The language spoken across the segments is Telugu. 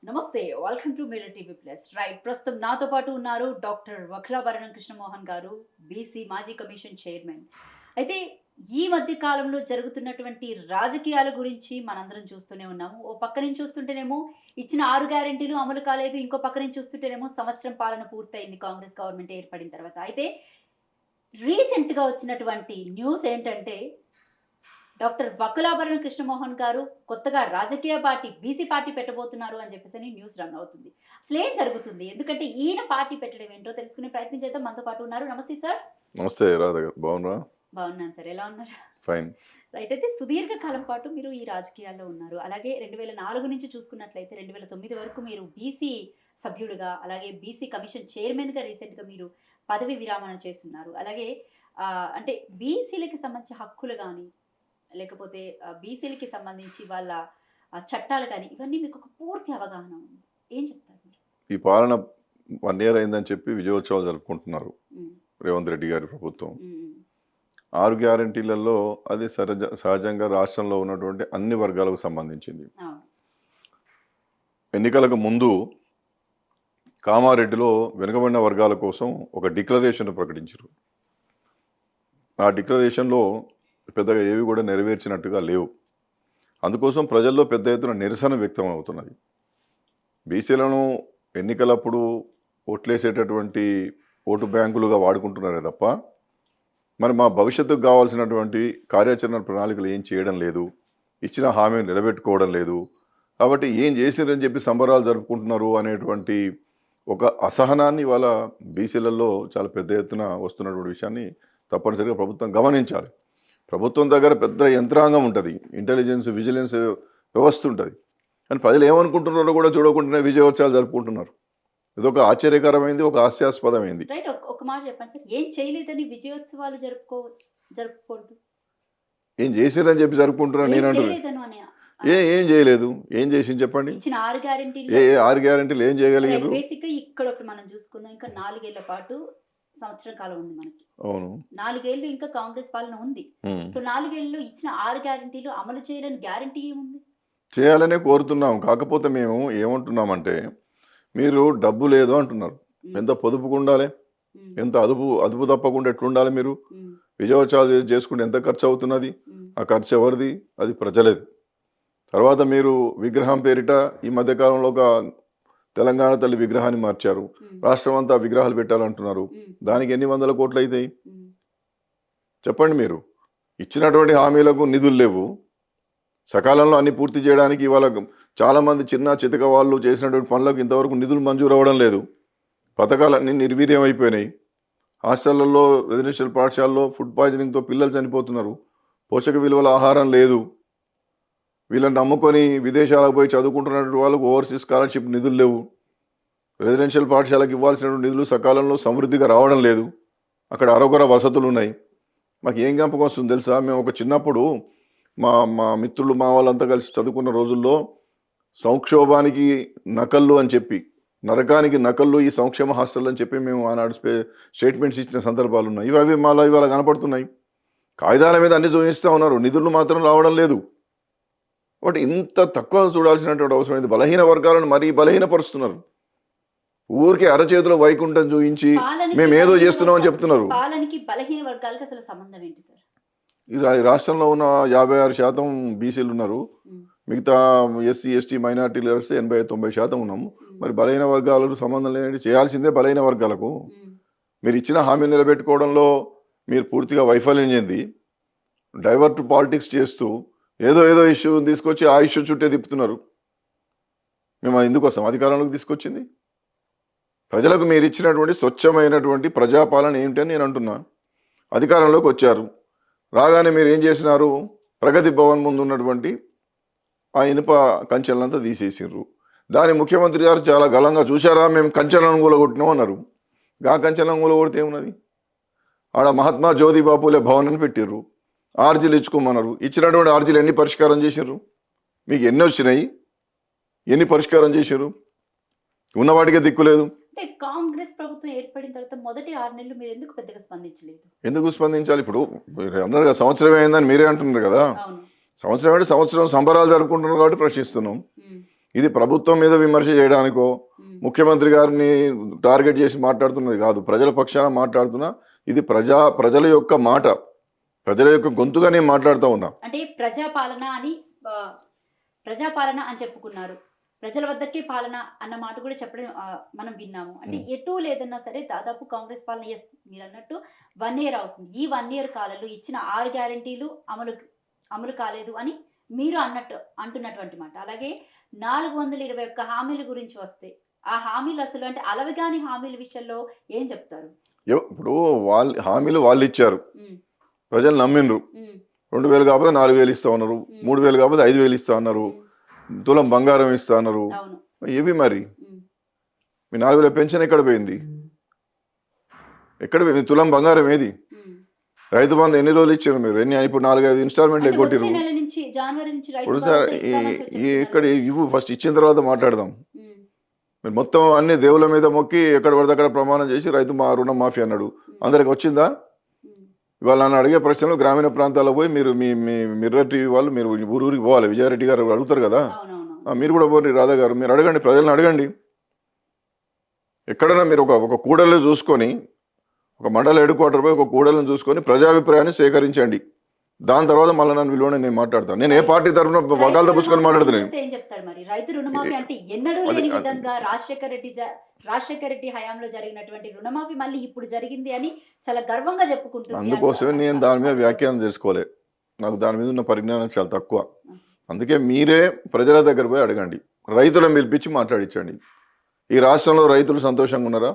నమస్తే. Welcome to mirror TV plus. Right. ప్రస్తుతం నాతో పాటు ఉన్నారు డాక్టర్ వక్లాభరణం కృష్ణమోహన్ గారు, బీసీ మాజీ కమిషన్ చైర్మన్. అయితే ఈ మధ్య కాలంలో జరుగుతున్నటువంటి రాజకీయాల గురించి మనందరం చూస్తూనే ఉన్నాము. ఓ పక్క నుంచి చూస్తుంటేనేమో ఇచ్చిన 6 గ్యారంటీలు అమలు కాలేదు. ఇంకో పక్క నుంచి చూస్తుంటేనేమో సంవత్సరం పాలన పూర్తయింది కాంగ్రెస్ గవర్నమెంట్ ఏర్పడిన తర్వాత. అయితే రీసెంట్‌గా వచ్చినటువంటి న్యూస్ ఏంటంటే డాక్టర్ వకులాభరణ కృష్ణమోహన్ గారు కొత్తగా రాజకీయ పార్టీ బీసీ పార్టీ పెట్టబోతున్నారు అని చెప్పేసి న్యూస్ రన్ అవుతుంది. అసలేం జరుగుతుంది? ఎందుకంటే ఈయన పార్టీ పెట్టడం ఏంటో తెలుసుకునే ప్రయత్నం చేద్దాం. మనతో పాటు ఉన్నారు. నమస్తే సార్. నమస్తే రాధా గారు, బాగున్నారా? బాగున్నాను సార్. ఎలా ఉన్నారు? ఫైన్. రైట్. అయితే సుదీర్ఘ కాలం పాటు మీరు ఈ రాజకీయాల్లో ఉన్నారు. అలాగే 2004 నుంచి చూసుకున్నట్లయితే 2009 వరకు మీరు బీసీ సభ్యుడిగా, అలాగే బీసీ కమిషన్ చైర్మన్‌గా రీసెంట్‌గా మీరు పదవి విరామణ చేసున్నారు. అలాగే అంటే బీసీలకి సంబంధించిన హక్కులు గాని, లేకపోతే బీసీలకి సంబంధించి వాళ్ళ చట్టాలు గాని, ఇవన్నీ మీకు ఒక పూర్తి అవగాహన ఉంది. ఏం చెప్తారు మీరు? ఈ పాలన 1 ఇయర్ అయిందని చెప్పి విజయోత్సవాలు జరుపుకుంటున్నారు హ్మ్. రేవంత్ రెడ్డి గారి ప్రభుత్వం. హ్మ్. 6 గ్యారంటీలలో అది సహజంగా రాష్ట్రంలో ఉన్నటువంటి అన్ని వర్గాలకు సంబంధించింది. అవును. ఎన్నికలకు ముందు కామారెడ్డిలో వెనుకబడిన వర్గాల కోసం ఒక డిక్లరేషన్ ప్రకటించారు. ఆ డిక్లరేషన్లో పెద్దగా ఏవి కూడా నెరవేర్చినట్టుగా లేవు. అందుకోసం ప్రజల్లో పెద్ద ఎత్తున నిరసన వ్యక్తం అవుతున్నది. బీసీలను ఎన్నికలప్పుడు ఓట్లేసేటటువంటి ఓటు బ్యాంకులుగా వాడుకుంటున్నారే తప్ప మరి మా భవిష్యత్తుకు కావాల్సినటువంటి కార్యాచరణ ప్రణాళికలు ఏం చేయడం లేదు, ఇచ్చిన హామీ నిలబెట్టుకోవడం లేదు. కాబట్టి ఏం చేసిరని చెప్పి సంబరాలు జరుపుకుంటున్నారు అనేటువంటి ఒక అసహనాన్ని ఇవాళ బీసీలలో చాలా పెద్ద ఎత్తున వస్తున్నటువంటి విషయాన్ని తప్పనిసరిగా ప్రభుత్వం గమనించాలి. ప్రభుత్వం దగ్గర పెద్ద యంత్రాంగం ఉంటుంది, ఇంటెలిజెన్స్ విజిలెన్స్ వ్యవస్థ ఉంటుంది. కానీ ప్రజలు ఏమనుకుంటున్నారో కూడా చూడకుండానే విజయోత్సవాలు జరుపుకుంటున్నారు. ఇదొక ఆశ్చర్యకరమైంది, ఒక హాస్యాస్పదమైంది. రైట్. ఒక మాట చెప్పండి సార్. ఏం చేయలేదని విజయోత్సవాలు జరుపుకోవద్దు? ఏం చేసిరని చెప్పి జరుపుకుంటున్నారు ఏం నేను అంటున్నాను. చేయలేదను అని ఏం చేయలేదు. ఏం చేసింది చెప్పండి? ఇచ్చిన 6 ఏ గ్యారంటీల్లో 6 గ్యారంటీలు ఏం చేయగలిగారు? బేసిక్‌గా ఇక్కడ ఒకటి మనం చూసుకుందాం. ఇంకా 4 ఏళ్ల పాటు సంవత్సరం కాలం ఉంది మనకి. అవును. 4 ఏళ్ళు ఇంకా కాంగ్రెస్ పాలన ఉంది. సో 4 ఏళ్లలో ఇచ్చిన 6 గ్యారంటీలు అమలు చేయలేని గ్యారంటీ ఏముంది? చేయాలనే కోరుతున్నాం. కాకపోతే మేము ఏమంటున్నామంటే మీరు డబ్బు లేదు అంటున్నారు. ఎంత పొదుపుగా ఉండాలి, ఎంత అదుపు తప్పకుండా ఎట్లుండాలి? మీరు విజయోత్సవాలు చేసుకుంటే ఎంత ఖర్చు అవుతున్నది? ఆ ఖర్చు ఎవరిది? అది ప్రజలది. తర్వాత మీరు విగ్రహం పేరిట ఈ మధ్యకాలంలో ఒక తెలంగాణ తల్లి విగ్రహాన్ని మార్చారు. రాష్ట్రం అంతా విగ్రహాలు పెట్టాలంటున్నారు. దానికి ఎన్ని వందల కోట్లు అవుతాయి చెప్పండి? మీరు ఇచ్చినటువంటి హామీలకు నిధులు లేవు. సకాలంలో అన్ని పూర్తి చేయడానికి ఇవాళ చాలామంది చిన్న చితక వాళ్ళు చేసినటువంటి పనులకు ఇంతవరకు నిధులు మంజూరు అవ్వడం లేదు. పథకాలన్నీ నిర్వీర్యం అయిపోయినాయి. హాస్టళ్లలో, రెసిడెన్షియల్ పాఠశాలలో ఫుడ్ పాయిజనింగ్తో పిల్లలు చనిపోతున్నారు. పోషక విలువల ఆహారం లేదు. వీళ్ళని నమ్ముకొని విదేశాలకు పోయి చదువుకుంటున్నటువంటి వాళ్ళకు ఓవర్సీస్ స్కాలర్షిప్ నిధులు లేవు. రెసిడెన్షియల్ పాఠశాలకు ఇవ్వాల్సినటువంటి నిధులు సకాలంలో సమృద్ధిగా రావడం లేదు. అక్కడ అరకొర వసతులు ఉన్నాయి. మాకు ఏం జ్ఞాపకం వస్తుంది తెలుసా? మేము ఒక చిన్నప్పుడు మా మా మిత్రులు మా వాళ్ళంతా కలిసి చదువుకున్న రోజుల్లో సంక్షోభానికి నకళ్ళు అని చెప్పి, నరకానికి నకళ్ళు ఈ సంక్షేమ హాస్టల్ అని చెప్పి మేము ఆనాడు స్టేట్మెంట్స్ ఇచ్చిన సందర్భాలు ఉన్నాయి. ఇవి మాలో ఇవాళ కనపడుతున్నాయి. కాగితాల మీద అన్ని చూపిస్తూ ఉన్నారు, నిధులు మాత్రం రావడం లేదు. కాబట్టి ఇంత తక్కువ చూడాల్సినటువంటి అవసరం ఇది. బలహీన వర్గాలను మరీ బలహీనపరుస్తున్నారు. ఊరికే అరచేతిలో వైకుంఠం చూపించి మేము ఏదో చేస్తున్నామని చెప్తున్నారు. పాలనకి బలహీన వర్గాలకు అసలు సంబంధం ఏంటి సార్? ఈ రాష్ట్రంలో ఉన్న 56% బీసీలు ఉన్నారు. మిగతా ఎస్సీ ఎస్టీ మైనార్టీలు కలిస్తే 80-90% ఉన్నాము. మరి బలహీన వర్గాలకు సంబంధం లేదంటే చేయాల్సిందే బలహీన వర్గాలకు. మీరు ఇచ్చిన హామీ నిలబెట్టుకోవడంలో మీరు పూర్తిగా వైఫల్యం చెంది డైవర్ట్ పాలిటిక్స్ చేస్తూ ఏదో ఇష్యూ తీసుకొచ్చి ఆ ఇష్యూ చుట్టే తిప్పుతున్నారు. మేము ఎందుకోసం అధికారంలోకి తీసుకొచ్చింది? ప్రజలకు మీరు ఇచ్చినటువంటి స్వచ్ఛమైనటువంటి ప్రజాపాలన ఏమిటని నేను అంటున్నా. అధికారంలోకి వచ్చారు, రాగానే మీరు ఏం చేసినారు? ప్రగతి భవన్ ముందు ఉన్నటువంటి ఆ ఇనుప కంచెలంతా తీసేసిర్రు. దాని ముఖ్యమంత్రి గారు చాలా గలంగా చూశారా, మేము కంచెలను కూలగొట్టినాం అన్నారు. గా కంచెలను కూలగొడితే ఏమున్నది? ఆడ మహాత్మా జ్యోతిబాపులే భవన్ అని పెట్టిర్రు. ఆర్జీలు ఇచ్చుకోమన్నారు. ఇచ్చినటువంటి ఆర్జీలు ఎన్ని పరిష్కారం చేశారు? మీకు ఎన్ని వచ్చినాయి? ఎన్ని పరిష్కారం చేశారు? ఉన్నవాటికే దిక్కులేదు. అంటే కాంగ్రెస్ ప్రభుత్వం ఏర్పడిన తర్వాత మొదటి 6 నెలలు మీరు ఎందుకు పెద్దగా స్పందించలేదు? ఎందుకు స్పందించాలి? ఇప్పుడు మీరు అన్నారు కదా సంవత్సరం అయిందని మీరే అంటున్నారు కదా. అవును. సంవత్సరం అంటే సంవత్సరం సంబరాలు జరుపుకుంటున్నారు కాబట్టి ప్రశ్నిస్తున్నాం. ఇది ప్రభుత్వం మీద విమర్శ చేయడానికో ముఖ్యమంత్రి గారిని టార్గెట్ చేసి మాట్లాడుతున్నది కాదు, ప్రజల పక్షాన మాట్లాడుతున్నా. ఇది ప్రజల యొక్క మాట, ప్రజల యొక్క గొంతుగా నేను మాట్లాడుతూ ఉన్నా. అంటే ప్రజాపాలన అని ప్రజాపాలన అని చెప్పుకున్నారు, ప్రజల వద్దకే పాలన అన్న మాట కూడా చెప్పడం మనం విన్నాము. అంటే ఎటు లేదన్నా సరే దాదాపు కాంగ్రెస్ పాలన మీరు అన్నట్టు 1 year అవుతుంది. ఈ 1 year కాలంలో ఇచ్చిన 6 గ్యారంటీలు అమలు కాలేదు అని మీరు అంటున్నటువంటి మాట. అలాగే 421 హామీల గురించి వస్తే ఆ హామీలు అసలు అంటే అలవిగాని హామీల విషయంలో ఏం చెప్తారు? ఇప్పుడు హామీలు వాళ్ళు ఇచ్చారు, ప్రజలు నమ్మిండ్రు. 2000 కాకపోతే 4000 ఇస్తా ఉన్నారు, 3000 కాకపోతే 5000 ఇస్తా ఉన్నారు, తులం బంగారం ఇస్తా అన్నారు. ఏవి మరి మీ 4000 పెన్షన్ ఎక్కడ పోయింది? ఎక్కడ పోయింది? తులం బంగారం ఏది? రైతు బంధు ఎన్ని రోజులు ఇచ్చారు మీరు? ఇప్పుడు 4-5 ఇన్స్టాల్మెంట్లు ఎగ్గొట్టిరు. ఇప్పుడు సార్ ఇక్కడ ఇవ్వు, ఫస్ట్ ఇచ్చిన తర్వాత మాట్లాడదాం. మీరు మొత్తం అన్ని దేవుళ్ళ మీద మొక్కి ఎక్కడ పడితే అక్కడ ప్రమాణం చేసి రైతు రుణం మాఫీ అన్నాడు. అందరికి వచ్చిందా? ఇవాళ నన్ను అడిగే ప్రశ్నలు గ్రామీణ ప్రాంతాల్లో పోయి మీరు మీ మిర్రర్ టీవీ వాళ్ళు మీరు ఊరికి పోవాలి, విజయారెడ్డి గారు అడుగుతారు కదా, మీరు కూడా పోండి, రాధా గారు మీరు అడగండి, ప్రజలను అడగండి. ఎక్కడైనా మీరు ఒక కూడలు చూసుకొని, ఒక మండల హెడ్ క్వార్టర్ పోయి ఒక కూడలను చూసుకొని ప్రజాభిప్రాయాన్ని సేకరించండి. దాని తర్వాత మళ్ళీ నన్ను విలువని నేను మాట్లాడతాను. నేను ఏ పార్టీ తరఫున వకాలతో పుచ్చుకొని మాట్లాడుతున్నాను. ఏం చెప్తారు మరి? రైతు రుణమాఫీ అంటే ఎన్నడూ లేని విధంగా రాజశేఖర రెడ్డి హయాంలో జరిగినటువంటి రుణమాఫీ మళ్ళీ ఇప్పుడు జరిగింది అని చాలా గర్వంగా చెప్పుకుంటున్నారు. అందుకోసమే నేను దాని మీద వ్యాఖ్యానం చేసుకోలే, నాకు దాని మీద ఉన్న పరిజ్ఞానం చాలా తక్కువ. అందుకే మీరే ప్రజల దగ్గర పోయి అడగండి, రైతులను పిలిపించి మాట్లాడించండి. ఈ రాష్ట్రంలో రైతులు సంతోషంగా ఉన్నారా?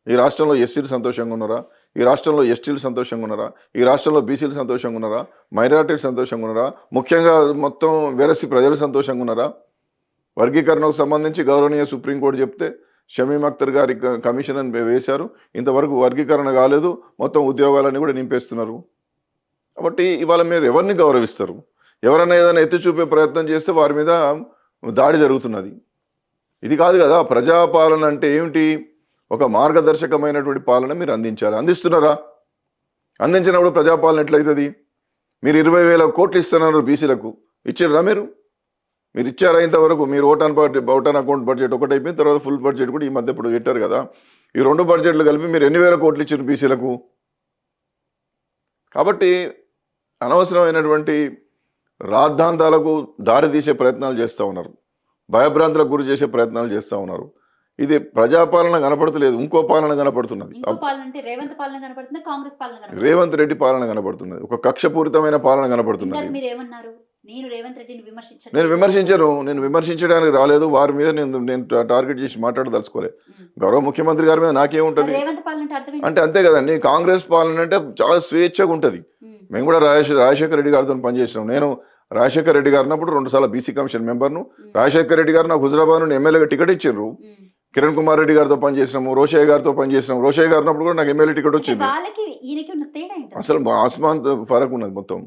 ఈ రాష్ట్రంలో ఎస్సీలు సంతోషంగా ఉన్నారా? ఈ రాష్ట్రంలో ఎస్టీలు సంతోషంగా ఉన్నారా? ఈ రాష్ట్రంలో బీసీలు సంతోషంగా ఉన్నారా? మైనారిటీలు సంతోషంగా ఉన్నారా? ముఖ్యంగా మొత్తం వెరసి ప్రజలు సంతోషంగా ఉన్నారా? వర్గీకరణకు సంబంధించి గౌరవనీయ సుప్రీంకోర్టు చెప్తే షమీం అఖ్తర్ గారి కమిషన్ అని వేశారు, ఇంతవరకు వర్గీకరణ కాలేదు, మొత్తం ఉద్యోగాలన్నీ కూడా నింపేస్తున్నారు. కాబట్టి ఇవాళ మీరు ఎవరిని గౌరవిస్తారు? ఎవరైనా ఏదైనా ఎత్తి చూపే ప్రయత్నం చేస్తే వారి మీద దాడి జరుగుతున్నది. ఇది కాదు కదా ప్రజాపాలన అంటే. ఏమిటి? ఒక మార్గదర్శకమైనటువంటి పాలన మీరు అందించాలి. అందిస్తున్నారా? అందించినప్పుడు ప్రజాపాలన ఎట్లయితుంది? మీరు 20,000 కోట్లు ఇస్తున్నారు బీసీలకు, ఇచ్చారా? మీరు ఇచ్చారా ఇంతవరకు? మీరు ఓటాన్ అకౌంట్ బడ్జెట్ ఒకటి అయిపోయిన తర్వాత ఫుల్ బడ్జెట్ కూడా ఈ మధ్య ఇప్పుడు పెట్టారు కదా, ఈ 2 బడ్జెట్లు కలిపి మీరు ఎన్ని వేల కోట్లు ఇచ్చారు బీసీలకు? కాబట్టి అనవసరమైనటువంటి రాద్ధాంతాలకు దారి తీసే ప్రయత్నాలు చేస్తూ ఉన్నారు, భయభ్రాంతులకు గురి చేసే ప్రయత్నాలు చేస్తూ ఉన్నారు. ఇది ప్రజాపాలన కనపడతలేదు, ఇంకో పాలన కనపడుతున్నది. రేవంత్ రెడ్డి పాలన కనపడుతున్నది, ఒక కక్షపూరితమైన పాలన కనపడుతున్నది. నేను విమర్శించడానికి రాలేదు, వారి మీద నేను టార్గెట్ చేసి మాట్లాడదలుచుకోలేదు. గౌరవ ముఖ్యమంత్రి గారి మీద నాకేముంటది అంటే అంతే కదండి. కాంగ్రెస్ పాలన అంటే చాలా స్వేచ్ఛగా ఉంటుంది. మేము కూడా రాజశేఖర రెడ్డి గారితో పనిచేసినాం. నేను రాజశేఖర రెడ్డి గారు ఉన్నప్పుడు 2 సార్లు బీసీ కమిషన్ మెంబర్ను. రాజశేఖర రెడ్డి గారు నాకు హుజరాబాద్ నుండి ఎమ్మెల్యేగా టికెట్ ఇచ్చారు. కిరణ్ కుమార్ రెడ్డి గారితో పనిచేసినాము, రోషయ్య గారితో పనిచేసినాం. రోషయ్య గారు ఉన్నప్పుడు కూడా నాకు ఎమ్మెల్యే టికెట్ వచ్చింది. అసలు ఆస్మాన్ ఫరక్ ఉన్నది మొత్తం.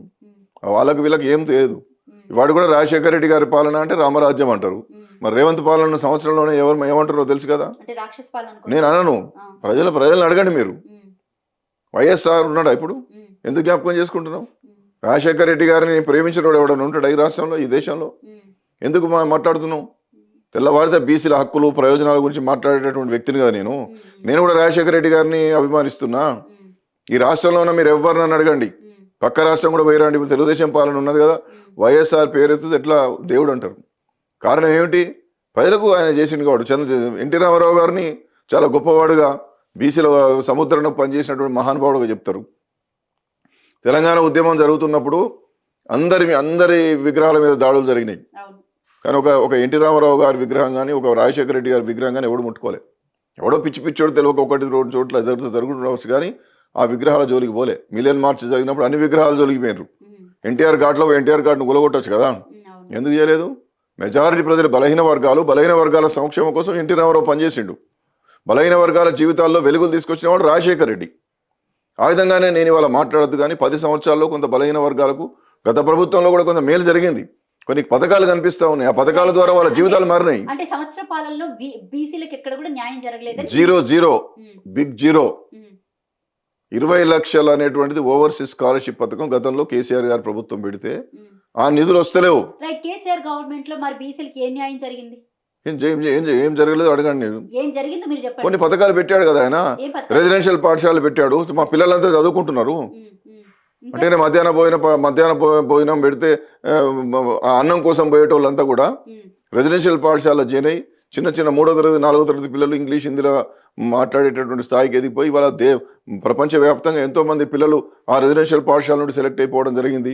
వాళ్ళకి వీళ్ళకి ఏం తెలియదు. వాడు కూడా రాజశేఖర రెడ్డి గారి పాలన అంటే రామరాజ్యం అంటారు. మరి రేవంత్ పాలన సంవత్సరంలోనే ఏమంటారో తెలుసు కదా. నేను అనను, ప్రజలను అడగండి. మీరు వైఎస్ఆర్ ఉన్నాడా ఇప్పుడు? ఎందుకు జ్ఞాపకం చేసుకుంటున్నాం? రాజశేఖర రెడ్డి గారిని ప్రేమించిన ఎవడన్నా ఉంటాడు ఈ రాష్ట్రంలో, ఈ దేశంలో? ఎందుకు మాట్లాడుతున్నాం? తెల్లవారితే బీసీల హక్కులు ప్రయోజనాల గురించి మాట్లాడేటటువంటి వ్యక్తిని కదా నేను కూడా రాజశేఖర రెడ్డి గారిని అభిమానిస్తున్నా. ఈ రాష్ట్రంలోనే మీరు ఎవరినని అడగండి, పక్క రాష్ట్రం కూడా పోయిరండి. ఇప్పుడు తెలుగుదేశం పాలన ఉన్నది కదా, వైఎస్ఆర్ పేరెత్తుది ఎట్లా దేవుడు అంటారు. కారణం ఏమిటి? ప్రజలకు ఆయన చేసింది కాబట్టి. ఎన్టీ రామారావు గారిని చాలా గొప్పవాడుగా, బీసీల సముద్రంలో పనిచేసినటువంటి మహానుభావుడుగా చెప్తారు. తెలంగాణ ఉద్యమం జరుగుతున్నప్పుడు అందరి విగ్రహాల మీద దాడులు జరిగినాయి. కానీ ఒక ఎన్టీ రామారావు గారి విగ్రహం కానీ, ఒక రాజశేఖర రెడ్డి గారి విగ్రహం కానీ ఎవడు ముట్టుకోలే. ఎవడో పిచ్చోడు తెలియక 1-2 చోట్ల జరుగుతుండవచ్చు కానీ ఆ విగ్రహాల జోలికి పోలే. మిలియన్ మార్చ్ జరిగినప్పుడు అన్ని విగ్రహాల జోలికి పోయినారు. ఎన్టీఆర్ ఘాట్ను గులగొట్టచ్చు కదా, ఎందుకు చేయలేదు? మెజారిటీ ప్రజలు బలహీన వర్గాల సంక్షేమం కోసం ఎన్టీ రామారావు పనిచేసిండు. బలహీన వర్గాల జీవితాల్లో వెలుగులు తీసుకొచ్చిన వాడు రాజశేఖర రెడ్డి. ఆ విధంగానే నేను ఇవాళ మాట్లాడద్దు కానీ 10 సంవత్సరాల్లో కొంత బలహీన వర్గాలకు గత ప్రభుత్వంలో కూడా కొంత మేలు జరిగింది. కొన్ని పథకాలు కనిపిస్తా ఉన్నాయి. ఆ పథకాల ద్వారా వాళ్ళ జీవితాలు మారినాయి. అంటే సంవత్సర పాలనలో బీసీలకు ఎక్కడ కూడా న్యాయం జరగలేదు. Zero big zero. 20 లక్షలు అనేటువంటిది ఓవర్సీస్ స్కాలర్షిప్ పథకం గతంలో కేసీఆర్ గారు ప్రభుత్వం పెడితే ఆ నిధులు వస్తలేవు. కేసీఆర్ గవర్నమెంట్ లో మరి బీసీలకి ఏ న్యాయం జరిగింది? ఏం జరగలేదు అడగండి నేను. ఏం జరిగిందో మీరు చెప్పండి. కొన్ని పథకాలు పెట్టాడు కదా ఆయన. ఏం పథకాలు? రెసిడెన్షియల్ పాఠశాలలు పెట్టాడు. మా పిల్లలంతా చదువుకుంటున్నారు. ఇంకా అంటే మధ్యాహ్న భోజనం పెడితే ఆ అన్నం కోసం పోయేటోళ్ళంతా కూడా రెసిడెన్షియల్ పాఠశాల చేరి చిన్న చిన్న 3వ తరగతి 4వ తరగతి పిల్లలు ఇంగ్లీష్ హిందీలో మాట్లాడేటటువంటి స్థాయికి ఎదిగిపోయి ఇవాళ ప్రపంచవ్యాప్తంగా ఎంతో మంది పిల్లలు ఆ రెసిడెన్షియల్ పాఠశాల నుండి సెలెక్ట్ అయిపోవడం జరిగింది.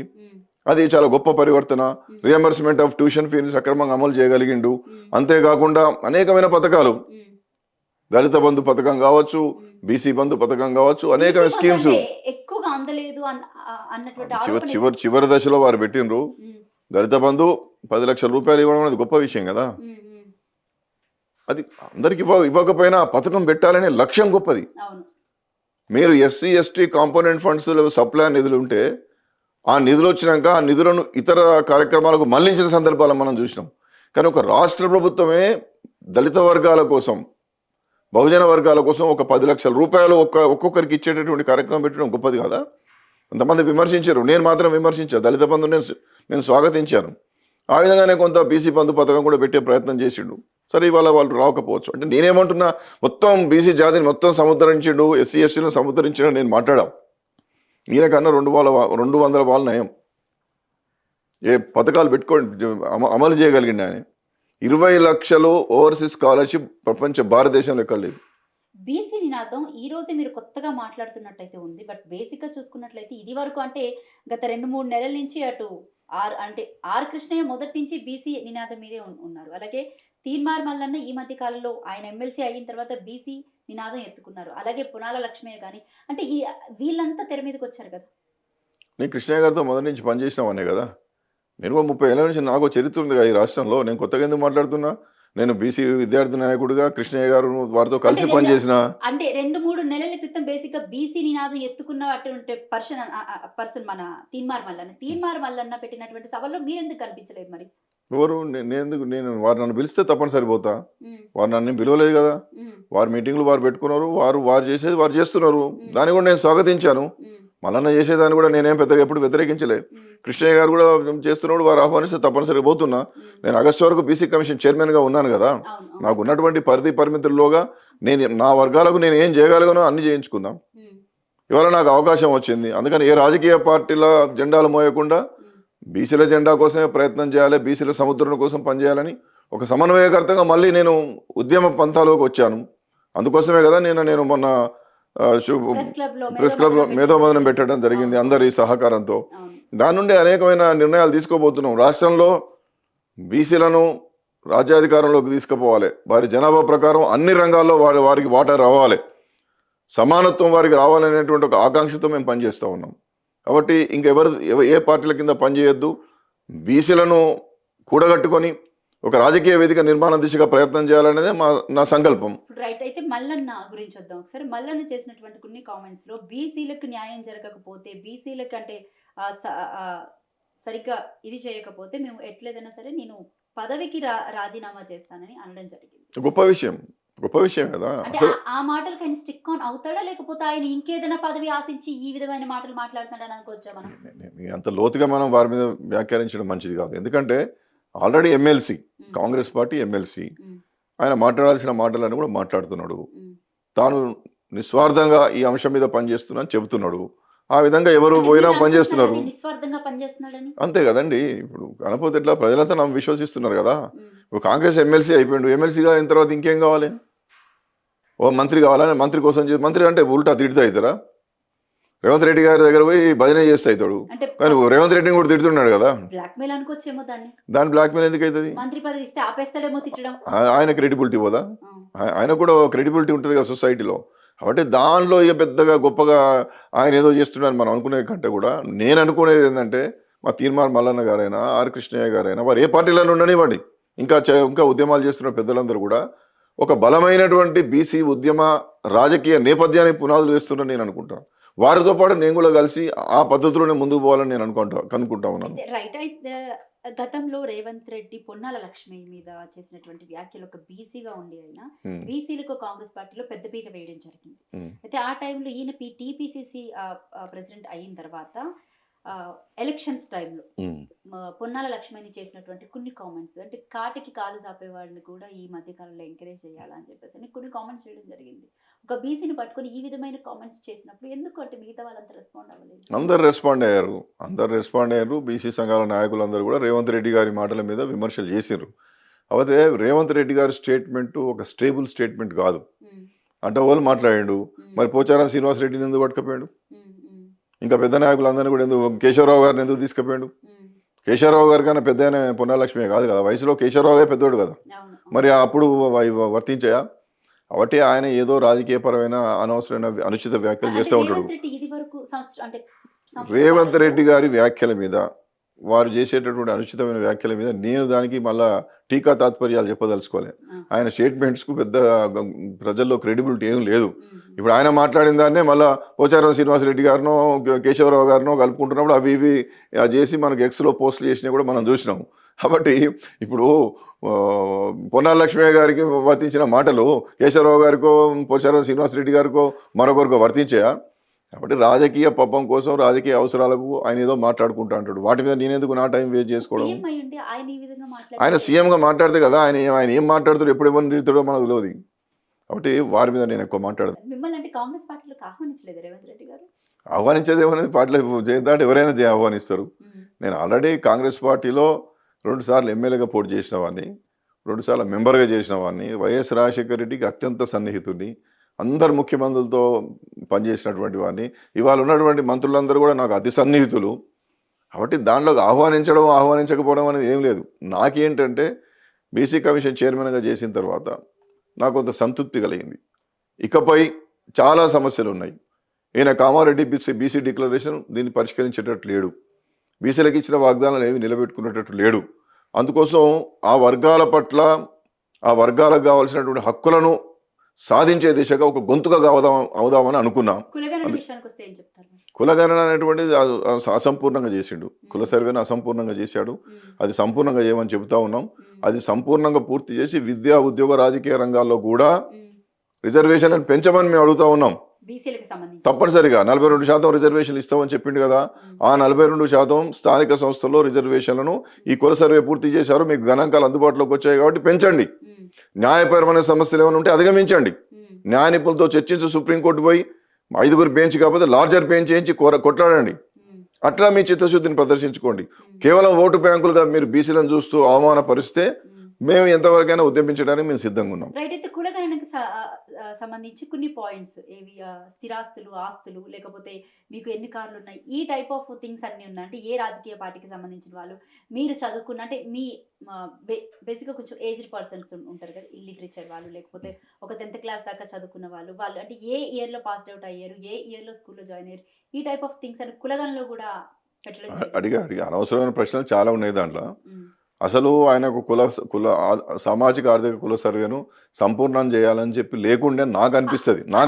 అది చాలా గొప్ప పరివర్తన. రియంబర్స్మెంట్ ఆఫ్ ట్యూషన్ ఫీని సక్రమంగా అమలు చేయగలిగిండు. అంతేకాకుండా అనేకమైన పథకాలు, దళిత బంధు పథకం కావచ్చు, బీసీ బంధు పథకం కావచ్చు, అనేక స్కీమ్స్ ఎక్కువగా అందలేదు అన్నటువంటి చివరి దశలో వారు పెట్టినరు. దళిత బంధు 10 లక్షల రూపాయలు ఇవ్వడం అనేది గొప్ప విషయం కదా. అది అందరికి ఇవ్వకపోయినా పథకం పెట్టాలనే లక్ష్యం గొప్పది. మీరు SC ST component funds supply నిధులు ఉంటే ఆ నిధులు వచ్చినాక ఆ నిధులను ఇతర కార్యక్రమాలకు మళ్లించిన సందర్భాలను మనం చూసినాం. కానీ ఒక రాష్ట్ర ప్రభుత్వమే దళిత వర్గాల కోసం, బహుజన వర్గాల కోసం ఒక 10 లక్షల రూపాయలు ఒక్కొక్కరికి ఇచ్చేటటువంటి కార్యక్రమం పెట్టడం గొప్పది కదా. కొంతమంది విమర్శించారు, నేను మాత్రం విమర్శించాను. దళిత బంధు నేను స్వాగతించాను. ఆ విధంగానే కొంత బీసీ బంధు పథకం కూడా పెట్టే ప్రయత్నం చేసిండు. సరే, ఇవాళ వాళ్ళు రాకపోవచ్చు. అంటే నేనేమంటున్నా, మొత్తం బీసీ జాతిని మొత్తం సముద్ధరించిండు, ఎస్సీ ఎస్టీలను సముద్ధరించిండు నేను మాట్లాడాం. ఈయనకన్నా 200 వాళ్ళు నయం. ఏ పథకాలు పెట్టుకోండి అమలు చేయగలిగిండు ఆయన. 20 లక్షలు ఓవర్సీస్ స్కాలర్షిప్ ప్రపంచ భారతదేశంలో ఎక్కడ లేదు. బీసీ నినాదం ఈ రోజే మీరు కొత్తగా మాట్లాడుతున్నట్టయితే ఉంది. బట్ బేసిక్గా చూసుకున్నట్లయితే ఇది వరకు అంటే గత 2-3 నెలల నుంచి అటు ఆర్ కృష్ణయ్య మొదటి నుంచి బీసీ నినాదం మీదే ఉన్నారు. అలాగే తీన్మార్ మల్లన్న ఈ మధ్య కాలంలో ఆయన ఎమ్మెల్సీ అయిన తర్వాత బీసీ నినాదం ఎత్తుకున్నారు. అలాగే పునాల లక్ష్మయ్య కానీ, అంటే వీళ్ళంతా తెర మీదకి వచ్చారు కదా. నేను కృష్ణయ్య గారితో మొదటి నుంచి పనిచేసినామనే కదా. నేను 30 ఏళ్ళ నుంచి నాకు చరిత్ర ఉంది కదా ఈ రాష్ట్రంలో. నేను కొత్తగా ఎందుకు మాట్లాడుతున్నా? నేను బీసీ విద్యార్థి నాయకుడిగా కృష్ణయ్య గారు వారితో కలిసి పనిచేసిన. అంటే 2-3 నెలల క్రితం బేసిక్ గా బీసీ నినాదం ఎత్తుకున్న అటువంటి పర్సన్ మన తీన్మార్ మల్లన్న పెట్టినటువంటి సభల్లో మీరెందుకు కనిపించలేదు మరి? ఎవరు? నేను వారు నన్ను పిలిస్తే తప్పనిసరి పోతా. వారు నన్ను పిలవలేదు కదా. వారి మీటింగ్లు వారు పెట్టుకున్నారు, వారు చేసేది వారు చేస్తున్నారు. దాన్ని కూడా నేను స్వాగతించాను. మల్లన్న చేసేదాన్ని కూడా నేనేం పెద్దగా ఎప్పుడు వ్యతిరేకించలేదు. కృష్ణయ్య గారు కూడా చేస్తున్నప్పుడు వారు ఆహ్వానిస్తే తప్పనిసరిగా పోతున్నా. నేను ఆగస్టు వరకు బీసీ కమిషన్ చైర్మన్గా ఉన్నాను కదా. నాకు ఉన్నటువంటి పరిమితుల్లోగా నా వర్గాలకు నేను ఏం చేయగలిగానో అన్ని చేయించుకున్నాం. ఇవాళ నాకు అవకాశం వచ్చింది. అందుకని ఏ రాజకీయ పార్టీల జెండాలు మోయకుండా బీసీల జెండా కోసమే ప్రయత్నం చేయాలి, బీసీల సముద్రం కోసం పనిచేయాలని ఒక సమన్వయకర్తగా మళ్ళీ నేను ఉద్యమ పంథాలోకి వచ్చాను. అందుకోసమే కదా నేను మొన్న ప్రెస్ క్లబ్లో మేధోమదనం పెట్టడం జరిగింది అందరి సహకారంతో. దాని నుండి అనేకమైన నిర్ణయాలు తీసుకోబోతున్నాం. రాష్ట్రంలో బీసీలను రాజ్యాధికారంలోకి తీసుకుపోవాలి. వారి జనాభా ప్రకారం అన్ని రంగాల్లో వారికి వాటా రావాలి, సమానత్వం వారికి రావాలనేటువంటి ఒక ఆకాంక్షతో మేము పనిచేస్తూ ఉన్నాం. కాబట్టి ఏ పార్టీల కింద పనిచేయొద్దు, బీసీలను కూడగట్టుకొని ఒక రాజకీయ వేదిక నిర్మాణ దిశగా ప్రయత్నం చేయాలనేదే నా సంకల్పం. రైట్. అయితే మల్లన్న గురించి వద్దాం ఒకసారి. మల్లన్న చేసినటువంటి కొన్ని కామెంట్స్ లో బీసీలకు న్యాయం జరగకపోతే, బీసీలకు అంటే సరిగ్గా ఇది చేయకపోతే మేము ఎట్లేదైనా సరే నేను పదవికి రాజీనామా చేస్తానని అనడం జరిగింది. గొప్ప విషయం కదా. ఆ మాటలకు ఆయన స్టిక్ ఆన్ అవుతాడా, లేకపోతే ఆయన ఇంకేదైనా పదవి ఆశించి ఈ విధమైన మాటలు మాట్లాడుతున్నాడని అనుకోవచ్చా మనం? అంత లోతుగా మనం వారి మీద వ్యాఖ్యానించడం మంచిది కాదు. ఎందుకంటే already MLC, Congress party MLC, ఆయన మాట్లాడాల్సిన మాటలను కూడా మాట్లాడుతున్నాడు. తాను నిస్వార్థంగా ఈ అంశం మీద పనిచేస్తున్నా చెబుతున్నాడు. ఆ విధంగా ఎవరు పోయినా పనిచేస్తున్నారు. అంతే కదండి. ఇప్పుడు కాకపోతే ఎట్లా, ప్రజలంతా నన్ను విశ్వసిస్తున్నారు కదా. ఇప్పుడు కాంగ్రెస్ ఎమ్మెల్సీ అయిపోయిండు. ఎమ్మెల్సీగా అయిన తర్వాత ఇంకేం కావాలి? ఓ మంత్రి కావాలని మంత్రి కోసం మంత్రి అంటే ఉల్టా తిడుతూ అవుతారా? రేవంత్ రెడ్డి గారి దగ్గర పోయి భజన చేస్తే అవుతాడు. కానీ రేవంత్ రెడ్డిని కూడా తిడుతున్నాడు కదా. దాని బ్లాక్మెయిల్ ఎందుకు అవుతుంది? ఆయన క్రెడిబిలిటీ పోదా? ఆయన కూడా క్రెడిబిలిటీ ఉంటుంది కదా సొసైటీలో. కాబట్టి దానిలో ఇక పెద్దగా గొప్పగా ఆయన ఏదో చేస్తున్నారని మనం అనుకునే కంటే కూడా నేను అనుకునేది ఏంటంటే, మా తీన్మార్ మల్లన్న గారైనా ఆర్ కృష్ణయ్య గారైనా వారు ఏ పార్టీలలో ఉండనివ్వండి, ఇంకా ఉద్యమాలు చేస్తున్న పెద్దలందరూ కూడా ఒక బలమైనటువంటి బీసీ ఉద్యమ రాజకీయ నేపథ్యానికి పునాదులు వేస్తున్నారని నేను అనుకుంటాను. వారితో పాటు నేను కూడా కలిసి ఆ పద్ధతిలోనే ముందుకు పోవాలని నేను అనుకుంటా ఉన్నాను. రైట్. అయితే గతంలో రేవంత్ రెడ్డి పొన్నాల లక్ష్మయ్య మీద చేసినటువంటి వ్యాఖ్యలు ఒక బీసీగా ఉండి అయినా బీసీలకు కాంగ్రెస్ పార్టీలో పెద్దపీట వేయడం జరిగింది. అయితే ఆ టైంలో ఈయన టీపీసీసీ ప్రెసిడెంట్ అయిన తర్వాత ఎలక్షన్స్ టైంలో ఉమ్. పొన్నాల లక్ష్మిని చేసినటువంటి కొన్ని కామెంట్స్ అంటే కాటికి కాలు చాపే వాళ్ళని కూడా ఈ మధ్య కాలంలో ఎంకరేజ్ చేయాలని చెప్పేసి అని కొన్ని కామెంట్స్ చేయడం జరిగింది. ఒక బీసీని పట్టుకొని ఈ విధమైన కామెంట్స్ చేసినప్పుడు ఎందుకు అంటే మిగతా వాళ్ళంతా రెస్పాండ్ అవ్వలేదు? అందరు రెస్పాండ్ అయ్యారు. బీసీ సంఘాల నాయకులందరూ కూడా రేవంత్ రెడ్డి గారి మాటల మీద విమర్శలు చేసిర్రు. అయితే రేవంత్ రెడ్డి గారి స్టేట్మెంట్ ఒక స్టేబుల్ స్టేట్మెంట్ కాదు. ఉమ్, అంటే వాళ్ళు మాట్లాడాడు, ఉమ్, మరి పోచారం శ్రీనివాసరెడ్డిని ఎందుకు పట్టుకపోయాడు? ఉమ్, ఉమ్, ఇంకా పెద్ద నాయకులందరినీ కూడా ఎందుకు, కేశవరావు గారిని ఎందుకు తీసుకుపోయాడు? ఉమ్, కేశవరావు గారి కన్నా పెద్ద ఆయన పొన్నాలక్ష్మి కాదు కదా, వయసులో కేశవరావుగా పెద్దోడు కదా, అవును, మరి అప్పుడు వర్తించాయా? కాబట్టి ఆయన ఏదో రాజకీయపరమైన అనవసరమైన అనుచిత వ్యాఖ్యలు అంటే చేస్తూ ఉంటాడు. రేవంత్ రెడ్డి ఇది వరకు సంవత్సరం అంటే సంవత్సరం రేవంత్ కాలంలో రెడ్డి గారి వ్యాఖ్యల మీద, వారు చేసేటటువంటి అనుచితమైన వ్యాఖ్యల మీద నేను దానికి మళ్ళా టీకా తాత్పర్యాలు చెప్పదలుచుకోలే. ఆ, ఆయన స్టేట్మెంట్స్కు పెద్ద ప్రజల్లో క్రెడిబిలిటీ ఏం లేదు. ఉమ్, ఇప్పుడు ఆయన మాట్లాడిన దాన్నే మళ్ళీ పోచారం శ్రీనివాసరెడ్డి గారినో కేశవరావు గారినో కలుపుకుంటున్నప్పుడు అవి ఇవి చేసి మనకు ఎక్స్లో పోస్టులు చేసినా కూడా మనం చూసినాం. కాబట్టి ఇప్పుడు పొన్నాల లక్ష్మయ్య గారికి వర్తించిన మాటలు కేశవరావు గారికో పోచారం శ్రీనివాసరెడ్డి గారికో మరొకరికో వర్తించాయా? కాబట్టి రాజకీయ పబ్బం కోసం, రాజకీయ అవసరాలకు ఆయన ఏదో మాట్లాడుకుంటా అంటాడు. వాటి మీద నేనెందుకు నా టైం వేస్ట్ చేసుకోవడం? సీఎం అయి ఉండి ఆయన ఈ విధంగా ఆయన మాట్లాడితే సీఎంగా మాట్లాడితే కదా, ఆయన ఏం మాట్లాడుతాడు, ఎప్పుడు ఎవరిని తిరుగుతాడో మనకు తెలియదు. కాబట్టి వారి మీద నేను ఎక్కువ మాట్లాడదు. మిమ్మల్ని అంటే కాంగ్రెస్ పార్టీలోకి ఆహ్వానించలేదు రేవంత్ రెడ్డి గారు? ఆహ్వానించేది ఏమనేది పార్టీలో చేద్దాంటే ఎవరైనా ఆహ్వానిస్తారు. ఉమ్, నేను ఆల్రెడీ కాంగ్రెస్ పార్టీలో 2 సార్లు ఎమ్మెల్యేగా పోటీ చేసిన వాడిని, 2 సార్లు మెంబర్గా చేసిన వాడిని, వైఎస్ రాజశేఖర రెడ్డికి అత్యంత సన్నిహితుడిని, అందరు ముఖ్యమంత్రులతో పనిచేసినటువంటి వాడిని. ఇవాళ ఉన్నటువంటి మంత్రులందరూ కూడా నాకు అతి సన్నిహితులు. కాబట్టి దాంట్లోకి ఆహ్వానించకపోవడం అనేది ఏం లేదు. నాకేంటంటే బీసీ కమిషన్ చైర్మన్గా చేసిన తర్వాత నాకు కొంత సంతృప్తి కలిగింది. ఇకపై చాలా సమస్యలు ఉన్నాయి. ఈయన కామారెడ్డి బీసీ డిక్లరేషన్ దీన్ని పరిష్కరించేటట్టు లేడు, బీసీలకు ఇచ్చిన వాగ్దానాలు ఏవి నిలబెట్టుకునేటట్టు లేడు. అందుకోసం ఆ వర్గాల పట్ల, ఆ వర్గాలకు కావాల్సినటువంటి హక్కులను సాధించే దిశగా ఒక గొంతుగా అవుదామని అనుకున్నాం. కులగణన విషయానికి వస్తే ఏం చెప్తారు మరి? కులగణన అనేటువంటిది అసంపూర్ణంగా చేసిండు. కుల సర్వేను అసంపూర్ణంగా చేశాడు. ఉమ్, అది సంపూర్ణంగా చేయమని చెబుతా ఉన్నాం. ఉమ్, అది సంపూర్ణంగా పూర్తి చేసి విద్యా, ఉద్యోగ, రాజకీయ రంగాల్లో కూడా ఉమ్, రిజర్వేషన్లను పెంచమని మేము అడుగుతా ఉన్నాం. బీసీలకు సంబంధించి తప్పనిసరిగా 42% రిజర్వేషన్లు ఇస్తామని చెప్పిండు కదా, ఉమ్, ఆ 42% స్థానిక సంస్థల్లో రిజర్వేషన్లను ఈ కుల సర్వే పూర్తి చేశారు, మీకు గణాంకాలు అందుబాటులోకి వచ్చాయి కాబట్టి పెంచండి. ఉమ్, న్యాయపరమైన సమస్యలు ఏమైనా ఉంటే అధిగమించండి. ఉమ్, న్యాయ నిపుణులతో చర్చించి సుప్రీంకోర్టు పోయి 5గురు బెంచ్ కాకపోతే లార్జర్ బెంచ్ చేయించి కొట్లాడండి. ఉమ్, అట్లా మీ చిత్తశుద్ధిని ప్రదర్శించుకోండి. ఉమ్, కేవలం ఓటు బ్యాంకులుగా మీరు బీసీలను చూస్తూ అవమానపరిస్తే ఉమ్. మేము ఎంతవరకైనా ఉద్యమించడానికి మేము సిద్ధంగా ఉన్నాం. రైట్. అయితే కులగణనకి సంబంధించి కొన్ని పాయింట్స్ ఏవి స్థిరాస్తులు, ఆస్తులు, లేకపోతే మీకు ఎన్ని కార్లు ఉన్నాయి, ఈ టైప్ ఆఫ్ థింగ్స్ అన్నీ ఉన్నాయి. అంటే ఏ రాజకీయ పార్టీకి సంబంధించిన వాళ్ళు, మీరు చదువుకున్న అంటే మీ బేసిక్గా కొంచెం ఏజ్డ్ పర్సన్స్ ఉంటారు కదా, ఇల్లిటరేచర్ వాళ్ళు, లేకపోతే ఒక 10th క్లాస్ దాకా చదువుకున్న వాళ్ళు, వాళ్ళు అంటే ఏ ఇయర్లో పాస్డ్ అవుట్ అయ్యారు, ఏ ఇయర్లో స్కూల్లో జాయిన్ అయ్యారు, ఈ టైప్ ఆఫ్ థింగ్స్ అని కులగణలో కూడా పెట్టడం జరిగింది. అడిగా అనవసరమైన ప్రశ్నలు చాలా ఉన్నాయి దాంట్లో. ఉమ్, అసలు ఆయన ఒక కుల సామాజిక ఆర్థిక కుల సర్వేను సంపూర్ణం చేయాలని చెప్పి లేకుండా నాకు అనిపిస్తుంది. నా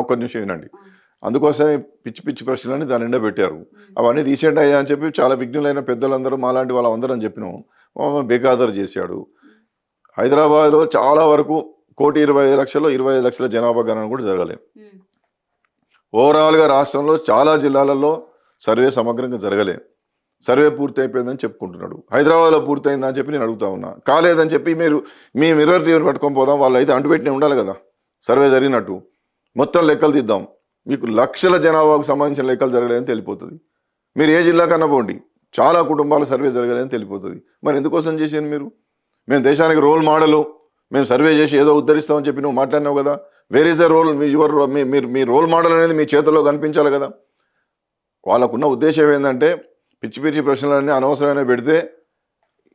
ఒక్క నిమిషం వినండి. ఆ, అందుకోసమే పిచ్చి పిచ్చి ప్రశ్నలని దాని నిండా పెట్టారు. ఉమ్, అవన్నీ తీసేయండి అయ్యా అని చెప్పి చాలా విఘ్నులైన పెద్దలందరూ మాలాంటి వాళ్ళందరం చెప్పినాం. బేఖాతరు చేశాడు. హైదరాబాద్లో చాలా వరకు 1,25,00,000 25 లక్షల జనాభా గణన కూడా జరగలేదు. ఉమ్, ఓవరాల్గా రాష్ట్రంలో చాలా జిల్లాలలో సర్వే సమగ్రంగా జరగలేదు. సర్వే పూర్తి అయిపోయిందని చెప్పుకుంటున్నాడు. హైదరాబాద్లో పూర్తయిందని చెప్పి నేను అడుగుతా ఉన్నా. కాలేదని చెప్పి మీ మిర్రర్ టీవీని పట్టుకొని పోదాం, వాళ్ళు అయితే అంటుపెట్టినే ఉండాలి కదా సర్వే జరిగినట్టు. మొత్తం లెక్కలు తీద్దాం, మీకు లక్షల జనాభాకు సంబంధించిన లెక్కలు జరగలేదని తెలిపోతుంది. మీరు ఏ జిల్లా కన్నా పోండి, చాలా కుటుంబాల సర్వే జరగలేదని తెలిపోతుంది. మరి ఎందుకోసం చేసాను మీరు? మేము దేశానికి రోల్ మోడలు, మేము సర్వే చేసి ఏదో ఉద్ధరిస్తామని చెప్పి నువ్వు మాట్లాడినావు కదా. Where is the role? మీ రోల్ మోడల్ అనేది మీ చేతుల్లో కనిపించాలి కదా. వాళ్ళకున్న ఉద్దేశం ఏంటంటే పిచ్చి పిచ్చి ప్రశ్నలన్నీ అనవసరమైన పెడితే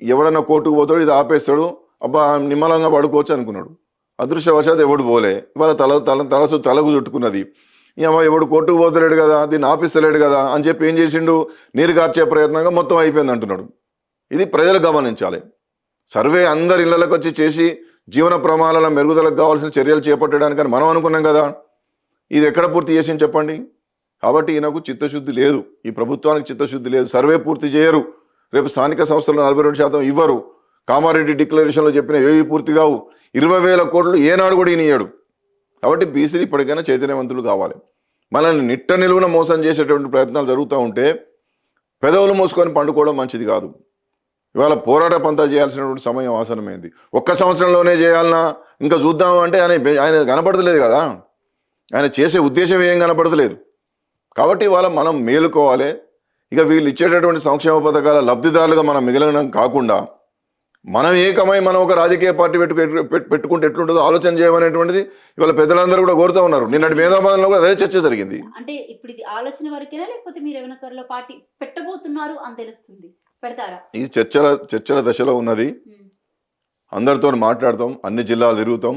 ఎవడన్నా కోర్టుకు పోతాడు, ఇది ఆపేస్తాడు, అబ్బా నిమ్మలంగా పడుకోవచ్చు అనుకున్నాడు. అదృష్టవశాత్ ఎవడు పోలే. ఇవాళ తలకు చుట్టుకున్నది. ఏమో ఎవడు కోర్టుకు పోతలేడు కదా, దీన్ని ఆపిస్తలేడు కదా అని చెప్పి ఏం చేసిండు, నీరు కార్చే ప్రయత్నంగా మొత్తం అయిపోయింది అంటున్నాడు. ఇది ప్రజలు గమనించాలి. సర్వే అందరి ఇళ్లకు వచ్చి చేసి జీవన ప్రమాణాల మెరుగుదలకు కావాల్సిన చర్యలు చేపట్టడానికని మనం అనుకున్నాం కదా. ఇది ఎక్కడ పూర్తి చేసింది చెప్పండి. కాబట్టి ఈయనకు చిత్తశుద్ధి లేదు, ఈ ప్రభుత్వానికి చిత్తశుద్ధి లేదు. సర్వే పూర్తి చేయరు. రేపు స్థానిక సంస్థలు 42% ఇవ్వరు. కామారెడ్డి డిక్లరేషన్లో చెప్పిన ఏవి పూర్తి కావు. 20,000 కోట్లు ఏనాడు కూడా ఈయనయ్యాడు. కాబట్టి బీసీలు ఇప్పటికైనా చైతన్యవంతులు కావాలి. మనల్ని నిట్ట నిలువున మోసం చేసేటువంటి ప్రయత్నాలు జరుగుతూ ఉంటే పెదవులు మూసుకొని పండుకోవడం మంచిది కాదు. ఇవాళ పోరాట పంతా చేయాల్సినటువంటి సమయం ఆసనమైంది. ఒక్క సంవత్సరంలోనే చేయాలన్నా ఇంకా చూద్దాం అంటే ఆయన కనపడతలేదు కదా. ఆయన చేసే ఉద్దేశం ఏం కనపడతలేదు. కాబట్టి ఇవాళ మనం మేలుకోవాలి. ఇక వీళ్ళు ఇచ్చేటటువంటి సంక్షేమ పథకాల లబ్ధిదారులుగా మనం మిగలడం కాకుండా మనం ఏకమై మనం ఒక రాజకీయ పార్టీ పెట్టుకుంటే ఎట్లుంటుందో ఆలోచన చేయమనేటువంటిది ఇవాళ పెద్దలందరూ కూడా కోరుతూ ఉన్నారు. నిన్నటి మేధావాదంలో కూడా అదే చర్చ జరిగింది. అంటే ఇప్పుడు ఇది ఆలోచన వరకేనా, లేకపోతే మీరు ఏమైనా త్వరలో పార్టీ పెట్టబోతున్నారు అని తెలుస్తుంది, పెడతారా? ఇది చర్చల దశలో ఉన్నది. అందరితో మాట్లాడతాం, అన్ని జిల్లాలు తిరుగుతాం,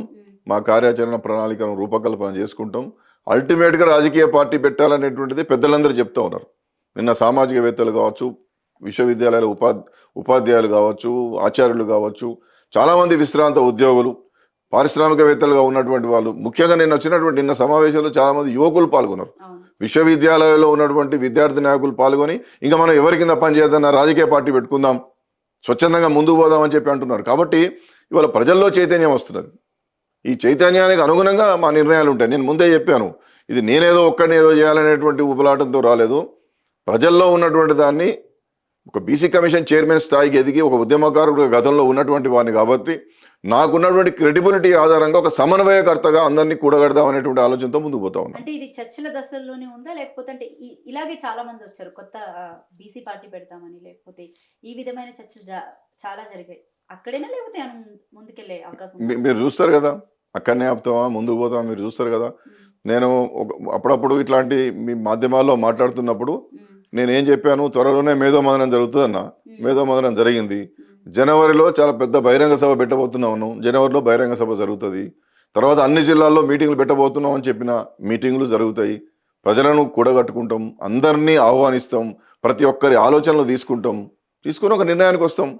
మా కార్యాచరణ ప్రణాళికను రూపకల్పన చేసుకుంటాం. అల్టిమేట్గా రాజకీయ పార్టీ పెట్టాలనేటువంటిది పెద్దలందరూ చెప్తా ఉన్నారు. నిన్న సామాజికవేత్తలు కావచ్చు, విశ్వవిద్యాలయాల ఉపాధ్యాయులు కావచ్చు, ఆచార్యులు కావచ్చు, చాలామంది విశ్రాంత ఉద్యోగులు, పారిశ్రామికవేత్తలుగా ఉన్నటువంటి వాళ్ళు, ముఖ్యంగా నిన్న సమావేశంలో చాలామంది యువకులు పాల్గొన్నారు. విశ్వవిద్యాలయాల్లో ఉన్నటువంటి విద్యార్థి నాయకులు పాల్గొని ఇంకా మనం ఎవరి కింద పనిచేద్దాం, రాజకీయ పార్టీ పెట్టుకుందాం, స్వచ్ఛందంగా ముందుకు పోదామని చెప్పి అంటున్నారు. కాబట్టి ఇవాళ ప్రజల్లో చైతన్యం వస్తున్నది. ఈ చైతన్యానికి అనుగుణంగా మా నిర్ణయాలు ఉంటాయి. నేను ముందే చెప్పాను, ఇది నేనేదో ఒక్కడిని ఏదో చేయాలనేటువంటి ఉపలాటంతో రాలేదు. ప్రజల్లో ఉన్నటువంటి దాన్ని ఒక బీసీ కమిషన్ చైర్మన్ స్థాయికి ఎదిగి ఒక ఉద్యమకారుడు గతంలో ఉన్నటువంటి వాడిని కాబట్టి నాకున్నటువంటి క్రెడిబిలిటీ ఆధారంగా ఒక సమన్వయకర్తగా అందరినీ కూడగడదాం అనేటువంటి ఆలోచనతో ముందుకు పోతా ఉన్నాను. అంటే ఇది చర్చల దశల్లోనే ఉందా, లేకపోతే అంటే ఇలాగే చాలా మంది వచ్చారు కొత్త బీసీ పార్టీ పెడతామని, లేకపోతే ఈ విధమైన చర్చలు చాలా జరిగాయి అక్కడేనా, లేకపోతే ముందుకెళ్ళే అవకాశం? మీరు చూస్తారు కదా, అక్కడనే ఆపుతామా ముందుకు పోతామా మీరు చూస్తారు కదా. నేను అప్పుడప్పుడు ఇట్లాంటి మీ మాధ్యమాల్లో మాట్లాడుతున్నప్పుడు నేనేం చెప్పాను, త్వరలోనే మేధోమథనం జరుగుతుందన్న. మేధోమథనం జరిగింది. జనవరిలో చాలా పెద్ద బహిరంగ సభ పెట్టబోతున్నాను. జనవరిలో బహిరంగ సభ జరుగుతుంది. తర్వాత అన్ని జిల్లాల్లో మీటింగ్లు పెట్టబోతున్నాం అని చెప్పిన మీటింగ్లు జరుగుతాయి. ప్రజలను కూడగట్టుకుంటాం, అందరినీ ఆహ్వానిస్తాం, ప్రతి ఒక్కరి ఆలోచనలు తీసుకుని ఒక నిర్ణయానికి వస్తాం.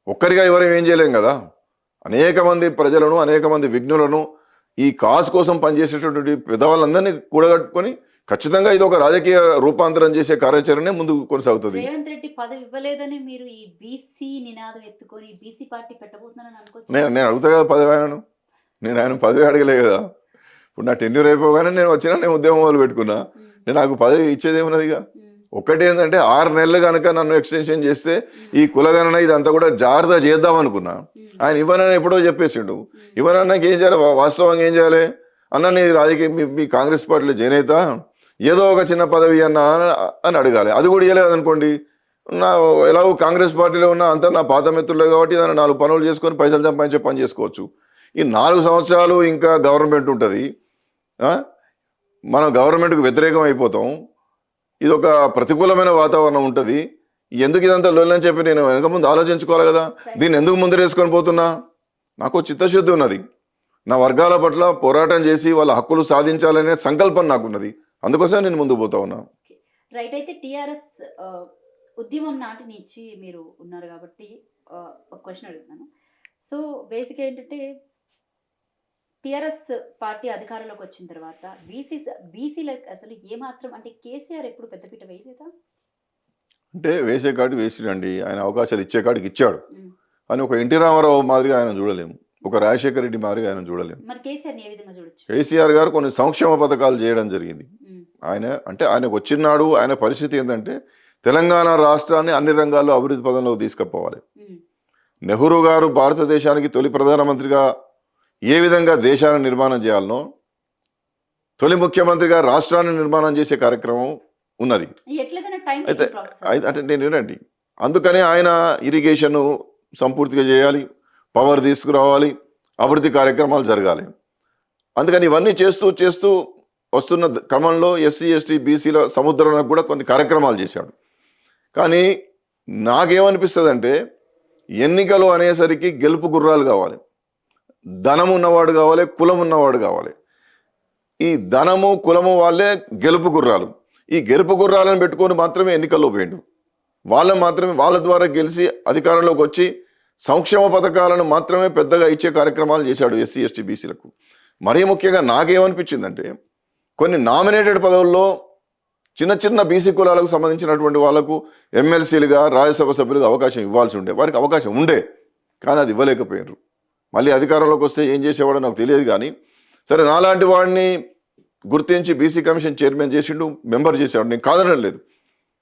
ఒక్కరిగా ఎవరేం ఏం చేయలేం కదా. అనేక మంది ప్రజలను, అనేక మంది విఘ్నులను, ఈ కాజ్ కోసం పనిచేసేటటువంటి పెద్దవాళ్ళందరినీ కూడగట్టుకొని ఖచ్చితంగా ఇది ఒక రాజకీయ రూపాంతరం చేసే కార్యాచరణ ముందుకు కొనసాగుతుంది. రేవంత్ రెడ్డి పదవి ఇవ్వలేదని మీరు ఈ బీసీ నినాదం ఎత్తుకొని బీసీ పార్టీ పెట్టబోతున్నారని అనుకోవచ్చు. నేను అడుగుతా కదా పదవి ఆయనను. నేను ఆయన పదవి అడగలే కదా. ఇప్పుడు నా టెన్యూర్ అయిపోగానే నేను ఉద్యమం మొదలు పెట్టుకున్నా. నాకు పదవి ఇచ్చేది ఏమున్నదిగా. ఒకటి ఏంటంటే 6 నెలలు కనుక నన్ను ఎక్స్టెన్షన్ చేస్తే ఈ కులగణన ఇదంతా కూడా జాగ్రత్త చేద్దాం అనుకున్నా. ఆయన ఇవ్వనని ఎప్పుడో చెప్పేసిండు. ఇవ్వనన్నాక ఏం చేయాలి, వాస్తవంగా ఏం చేయాలి అన్న, నీ రాజకీయ మీ కాంగ్రెస్ పార్టీలో జాయిన్ అవుతా, ఏదో ఒక చిన్న పదవి అన్నా అని అడగాలి. అది కూడా ఇవ్వలేదు అనుకోండి, నా ఎలాగో కాంగ్రెస్ పార్టీలో ఉన్న అంతా నా పాత మిత్రులే కాబట్టి 4 పనులు చేసుకొని పైసలు సంపాదించే పని చేసుకోవచ్చు. ఈ 4 సంవత్సరాలు ఇంకా గవర్నమెంట్ ఉంటుంది, మనం గవర్నమెంట్కు వ్యతిరేకం అయిపోతాం, ఇది ఒక ప్రతికూలమైన వాతావరణం ఉంటుంది. ఎందుకు ఇదంతా లొల్లని చెప్పి నేను వెనక ముందు ఆలోచించుకోవాలి కదా. దీన్ని ఎందుకు ముందరేసుకొని పోతున్నా? నాకు చిత్తశుద్ధి ఉన్నది. నా వర్గాల పట్ల పోరాటం చేసి వాళ్ళ హక్కులు సాధించాలనే సంకల్పం నాకున్నది. అందుకోసమే నేను ముందుకు పోతా ఉన్నా. రైట్. అయితే టీఆర్ఎస్ ఉద్యమం నాటి నుంచి మీరు ఉన్నారు కాబట్టి ఒక క్వశ్చన్ అడుగుతాను. సో బేసిక్గా ఏంటంటే టీఆర్ఎస్ పార్టీ అధికారంలోకి వచ్చిన తర్వాత బీసీలకు అసలు ఏమాత్రం అంటే కేసీఆర్ ఎప్పుడు పెద్దపీట వేయలేదా? అంటే వేసే కాడికి వేసిరండి, ఆయన అవకాశాలు ఇచ్చే కాడికి ఇచ్చాడు. అని ఒక ఎన్టీ రామారావు మాదిరిగా ఆయన చూడలేము, ఒక రాజశేఖర రెడ్డి మాదిరిగా ఆయన చూడలేము. మరి కేసీఆర్ ఏ విధంగా చూడొచ్చు? కేసీఆర్ గారు కొన్ని సంక్షేమ పథకాలు చేయడం జరిగింది. ఆయనకు వచ్చినాడు. ఆయన పరిస్థితి ఏంటంటే తెలంగాణ రాష్ట్రాన్ని అన్ని రంగాల్లో అభివృద్ధి పదంలోకి తీసుకుపోవాలి. నెహ్రూ గారు భారతదేశానికి తొలి ప్రధానమంత్రిగా ఏ విధంగా దేశాన్ని నిర్మాణం చేయాలనో, తొలి ముఖ్యమంత్రిగా రాష్ట్రాన్ని నిర్మాణం చేసే కార్యక్రమం ఉన్నది. అయితే అంటే నేను వినండి, అందుకని ఆయన ఇరిగేషన్ సంపూర్తిగా చేయాలి, పవర్ తీసుకురావాలి, అభివృద్ధి కార్యక్రమాలు జరగాలి. అందుకని ఇవన్నీ చేస్తూ వస్తున్న క్రమంలో ఎస్సీ ఎస్టీ బీసీల సముద్రానికి కూడా కొన్ని కార్యక్రమాలు చేశాడు. కానీ నాకేమనిపిస్తుంది అంటే ఎన్నికలు అనేసరికి గెలుపు గుర్రాలు కావాలి, ధనం ఉన్నవాడు కావాలి, కులం ఉన్నవాడు కావాలి. ఈ ధనము కులము వాళ్ళే గెలుపు గుర్రాలు. ఈ గెలుపు గుర్రాలను పెట్టుకొని మాత్రమే ఎన్నికల్లో పోయిండు. వాళ్ళ ద్వారా గెలిచి అధికారంలోకి వచ్చి సంక్షేమ పథకాలను మాత్రమే పెద్దగా ఇచ్చే కార్యక్రమాలు చేశాడు ఎస్సీ ఎస్టీ బీసీలకు. మరీ ముఖ్యంగా నాకేమనిపించిందంటే కొన్ని నామినేటెడ్ పదవుల్లో చిన్న బీసీ కులాలకు సంబంధించినటువంటి వాళ్లకు ఎమ్మెల్సీలుగా, రాజ్యసభ సభ్యులుగా అవకాశం ఇవ్వాల్సి ఉండే, వారికి అవకాశం ఉండే, కానీ అది ఇవ్వలేకపోయారు. మళ్ళీ అధికారంలోకి వస్తే ఏం చేసేవాడో నాకు తెలియదు. కానీ సరే, నాలాంటి వాడిని గుర్తించి బీసీ కమిషన్ చైర్మన్ చేసిండు, మెంబర్ చేసేవాడు, నేను కాదనడం లేదు.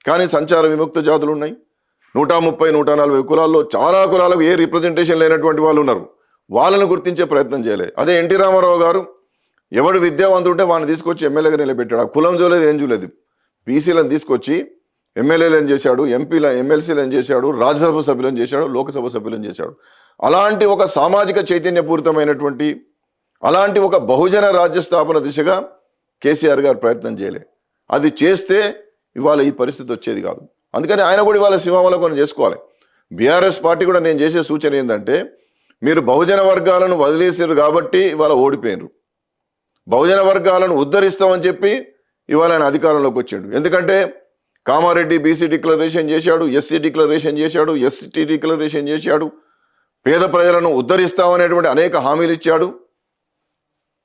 కానీ సంచార విముక్త జాతులు ఉన్నాయి. 130, 140 కులాల్లో చాలా కులాలకు ఏ రిప్రజెంటేషన్ లేనటువంటి వాళ్ళు ఉన్నారు. వాళ్ళను గుర్తించే ప్రయత్నం చేయలేదు. అదే ఎన్టీ రామారావు గారు ఎవడు విద్యావంతుంటే వాడిని తీసుకొచ్చి ఎమ్మెల్యేగా నిలబెట్టాడు. ఆ కులం చూలేదు, ఏం చూలేదు. బీసీలను తీసుకొచ్చి ఎమ్మెల్యేలను చేశాడు, ఎమ్మెల్సీలను చేశాడు, రాజ్యసభ సభ్యులను చేశాడు, లోకసభ సభ్యులను చేశాడు. అలాంటి ఒక సామాజిక చైతన్యపూరితమైనటువంటి అలాంటి ఒక బహుజన రాజ్య స్థాపన దిశగా కేసీఆర్ గారు ప్రయత్నం చేయలే. అది చేస్తే ఇవాళ ఈ పరిస్థితి వచ్చేది కాదు. అందుకని ఆయన కూడా ఇవాళ సింహావలోకనం చేసుకోవాలి. బీఆర్ఎస్ పార్టీ కూడా నేను చేసే సూచన ఏంటంటే, మీరు బహుజన వర్గాలను వదిలేసారు కాబట్టి ఇవాళ ఓడిపోయారు. బహుజన వర్గాలను ఉద్ధరిస్తామని చెప్పి ఇవాళ ఆయన అధికారంలోకి వచ్చాడు. ఎందుకంటే కామారెడ్డి బీసీ డిక్లరేషన్ చేశాడు, ఎస్సీ డిక్లరేషన్ చేశాడు, ఎస్టీ డిక్లరేషన్ చేశాడు, పేద ప్రజలను ఉద్ధరిస్తామనేటువంటి అనేక హామీలు ఇచ్చాడు.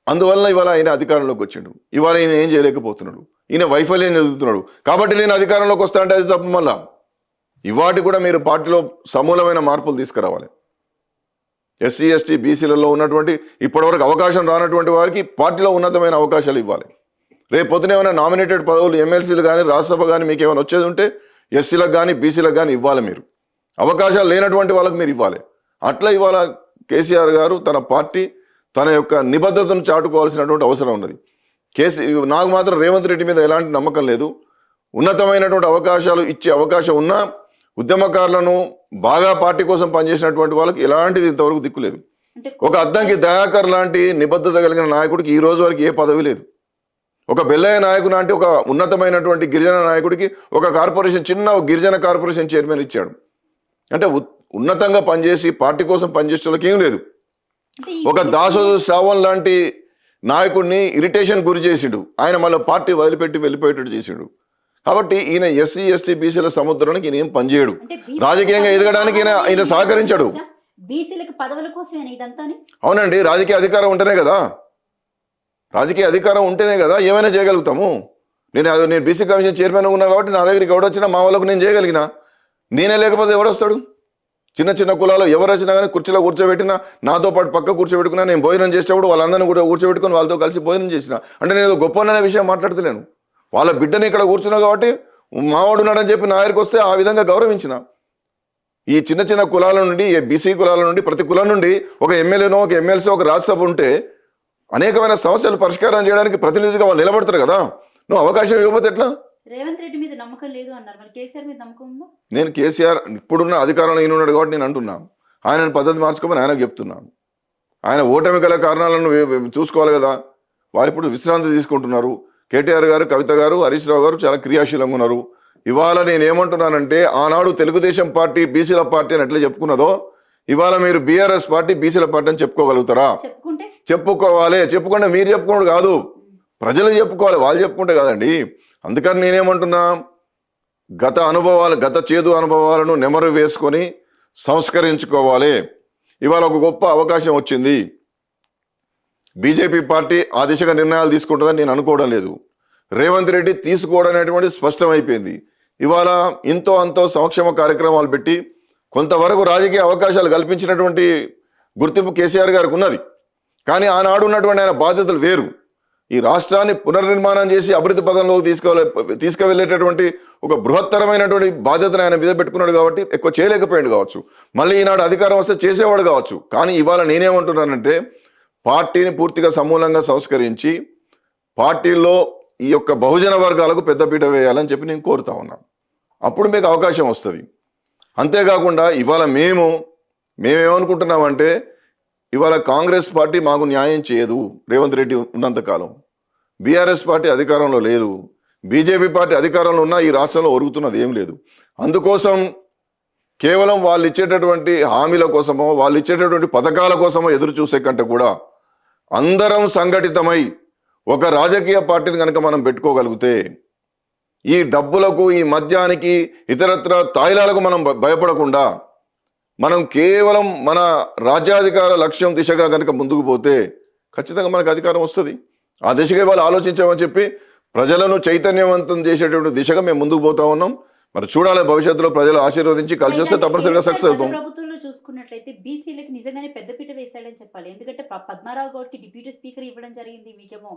అందువల్ల ఇవాళ ఆయన అధికారంలోకి వచ్చిండు. ఇవాళ ఈయన ఏం చేయలేకపోతున్నాడు, ఈయన వైఫల్యం ఎదుగుతున్నాడు. కాబట్టి నేను అధికారంలోకి వస్తా అంటే అది తప్ప. మళ్ళా ఇవాటి కూడా మీరు పార్టీలో సమూలమైన మార్పులు తీసుకురావాలి. ఎస్సీ ఎస్టీ బీసీలలో ఉన్నటువంటి ఇప్పటివరకు అవకాశం రానటువంటి వారికి పార్టీలో ఉన్నతమైన అవకాశాలు ఇవ్వాలి. రేపు పొద్దున ఏమైనా నామినేటెడ్ పదవులు ఎమ్మెల్సీలు కానీ రాజ్యసభ కానీ మీకు ఏమైనా వచ్చేది ఉంటే ఎస్సీలకు కానీ బీసీలకు కానీ ఇవ్వాలి. మీరు అవకాశాలు లేనటువంటి వాళ్ళకి మీరు ఇవ్వాలి. అట్లా ఇవాళ కేసీఆర్ గారు తన పార్టీ తన యొక్క నిబద్ధతను చాటుకోవాల్సినటువంటి అవసరం ఉన్నది. నాకు మాత్రం రేవంత్ రెడ్డి మీద ఎలాంటి నమ్మకం లేదు. ఉన్నతమైనటువంటి అవకాశాలు ఇచ్చే అవకాశం ఉన్నా ఉద్యమకారులను బాగా పార్టీ కోసం పనిచేసినటువంటి వాళ్ళకి ఎలాంటిది ఇంతవరకు దిక్కులేదు. ఒక అద్దంకి దయాకర్ లాంటి నిబద్ధత కలిగిన నాయకుడికి ఈ రోజు వరకు ఏ పదవి లేదు. ఒక బెల్లయ్య నాయకుడు లాంటి ఒక ఉన్నతమైనటువంటి గిరిజన నాయకుడికి ఒక కార్పొరేషన్, చిన్న గిరిజన కార్పొరేషన్ చైర్మన్ ఇచ్చాడు. అంటే ఉన్నతంగా పనిచేసి పార్టీ కోసం పనిచేసే వాళ్ళకి ఏం లేదు. ఒక దాసోజు శ్రావణ్ లాంటి నాయకుడిని ఇరిటేషన్ గురి చేసిండు, ఆయన మళ్ళీ పార్టీ వదిలిపెట్టి వెళ్ళిపోయేటట్టు చేసిండు. కాబట్టి ఈయన ఎస్సీ ఎస్టీ బీసీల సముద్రానికి ఈయన ఏం పనిచేయడు. రాజకీయంగా ఎదగడానికి ఈయన సహకరించాడు. అవునండి, రాజకీయ అధికారం ఉంటేనే కదా, రాజకీయ అధికారం ఉంటేనే కదా ఏమైనా చేయగలుగుతాము. నేను బీసీ కమిషన్ చైర్మన్ ఉన్నా కాబట్టి నా దగ్గరికి ఎవడొచ్చినా మా వాళ్ళకు నేను చేయగలిగిన. నేనే లేకపోతే ఎవడొస్తాడు? చిన్న చిన్న కులాలు ఎవరు వచ్చినా కానీ కుర్చీలో కూర్చోబెట్టినా, నాతో పాటు పక్క కూర్చోబెట్టుకున్నా, నేను భోజనం చేసేటప్పుడు వాళ్ళందరినీ కూడా కూర్చోబెట్టుకుని వాళ్ళతో కలిసి భోజనం చేసిన. అంటే నేను గొప్పననే విషయం మాట్లాడతలేను. వాళ్ళ బిడ్డని ఇక్కడ కూర్చున్నా కాబట్టి మావాడు ఉన్నాడని చెప్పి నా దగ్గరికి వస్తే ఆ విధంగా గౌరవించిన. ఈ చిన్న చిన్న కులాల నుండి, బీసీ కులాల నుండి, ప్రతి కులం నుండి ఒక ఎమ్మెల్యేనో ఒక ఎమ్మెల్సీ ఒక రాజ్యసభ ఉంటే అనేకమైన సమస్యలు పరిష్కారం చేయడానికి ప్రతినిధిగా వాళ్ళు నిలబడతారు కదా. నువ్వు అవకాశం ఇవ్వకపోతే ఎట్లా? రేవంత్ రెడ్డి మీద నమ్మకం లేదు అన్నారు, మరి కేసీఆర్ మీద నమ్మకం ఉందా? నేను కేసీఆర్ ఇప్పుడున్న అధికారంలో ఈయన ఉన్నాడు కాబట్టి నేను అంటున్నాను, ఆయనను పద్ధతి మార్చుకోమని ఆయనకు చెప్తున్నాను. ఆయన ఓటమి గల కారణాలను చూసుకోవాలి కదా. వారు ఇప్పుడు విశ్రాంతి తీసుకుంటున్నారు. కేటీఆర్ గారు, కవిత గారు, హరీష్ రావు గారు చాలా క్రియాశీలంగా ఉన్నారు. ఇవాళ నేను ఏమంటున్నానంటే, ఆనాడు తెలుగుదేశం పార్టీ బీసీల పార్టీ అని ఎట్లా చెప్పుకున్నదో ఇవాళ మీరు బీఆర్ఎస్ పార్టీ బీసీల పార్టీ అని చెప్పుకోగలుగుతారా? చెప్పుకోవాలి. చెప్పుకుంటే మీరు చెప్పుకోవడం కాదు, ప్రజలు చెప్పుకోవాలి. వాళ్ళు చెప్పుకుంటే కాదండి. అందుకని నేనేమంటున్నా, గత చేదు అనుభవాలను నెమరు వేసుకొని సంస్కరించుకోవాలి. ఇవాళ ఒక గొప్ప అవకాశం వచ్చింది. బీజేపీ పార్టీ ఆ దిశగా నిర్ణయాలు తీసుకుంటుందని నేను అనుకోవడం లేదు. రేవంత్ రెడ్డి తీసుకోవడం అనేటువంటి స్పష్టమైపోయింది. ఇవాళ ఇంతో అంతో సంక్షేమ కార్యక్రమాలు పెట్టి కొంతవరకు రాజకీయ అవకాశాలు కల్పించినటువంటి గుర్తింపు కేసీఆర్ గారికి ఉన్నది. కానీ ఆనాడు ఉన్నటువంటి ఆయన బాధ్యతలు వేరు. ఈ రాష్ట్రాన్ని పునర్నిర్మాణం చేసి అభివృద్ధి పదంలోకి తీసుకువెళ్ళేటటువంటి ఒక బృహత్తరమైనటువంటి బాధ్యతను ఆయన మీద పెట్టుకున్నాడు కాబట్టి ఎక్కువ చేయలేకపోయాడు కావచ్చు. మళ్ళీ ఈనాడు అధికారం వస్తే చేసేవాడు కావచ్చు. కానీ ఇవాళ నేనేమంటున్నానంటే, పార్టీని పూర్తిగా సమూలంగా సంస్కరించి పార్టీలో ఈ యొక్క బహుజన వర్గాలకు పెద్దపీట వేయాలని చెప్పి నేను కోరుతా ఉన్నాను. అప్పుడు మీకు అవకాశం వస్తుంది. అంతేకాకుండా ఇవాళ మేమేమనుకుంటున్నామంటే, ఇవాళ కాంగ్రెస్ పార్టీ మాకు న్యాయం చేయదు రేవంత్ రెడ్డి ఉన్నంతకాలం. బీఆర్ఎస్ పార్టీ అధికారంలో లేదు, బీజేపీ పార్టీ అధికారంలో ఉన్నా ఈ రాష్ట్రంలో ఒరుగుతున్నది ఏం లేదు. అందుకోసం కేవలం వాళ్ళు ఇచ్చేటటువంటి హామీల కోసమో వాళ్ళు ఇచ్చేటటువంటి పథకాల కోసమో ఎదురు చూసే కంటే కూడా అందరం సంఘటితమై ఒక రాజకీయ పార్టీని కనుక మనం పెట్టుకోగలిగితే, ఈ డబ్బులకు, ఈ మద్యానికి, ఇతరత్ర తాయిలాలకు మనం భయపడకుండా మనం కేవలం మన రాజ్యాధికార లక్ష్యం దిశగా కనుక ముందుకు పోతే ఖచ్చితంగా మనకు అధికారం వస్తుంది. ఆ దిశగా వాళ్ళు ఆలోచించామని చెప్పి ప్రజలను చైతన్యవంతం చేసేటువంటి దిశగా మేము ముందుకు పోతా ఉన్నాం. మరి చూడాలి, భవిష్యత్తులో ప్రజలు ఆశీర్వదించి కలిసి వస్తే తప్పనిసరిగా సక్సెస్ అవుతాం. ప్రభుత్వంలో చూసుకున్నట్లయితే బీసీలకు నిజంగానే పెద్దపీట వేశాడని చెప్పాలి. ఎందుకంటే పద్మారావు గౌడ్కి డిప్యూటీ స్పీకర్ ఇవ్వడం జరిగింది. మీకేమో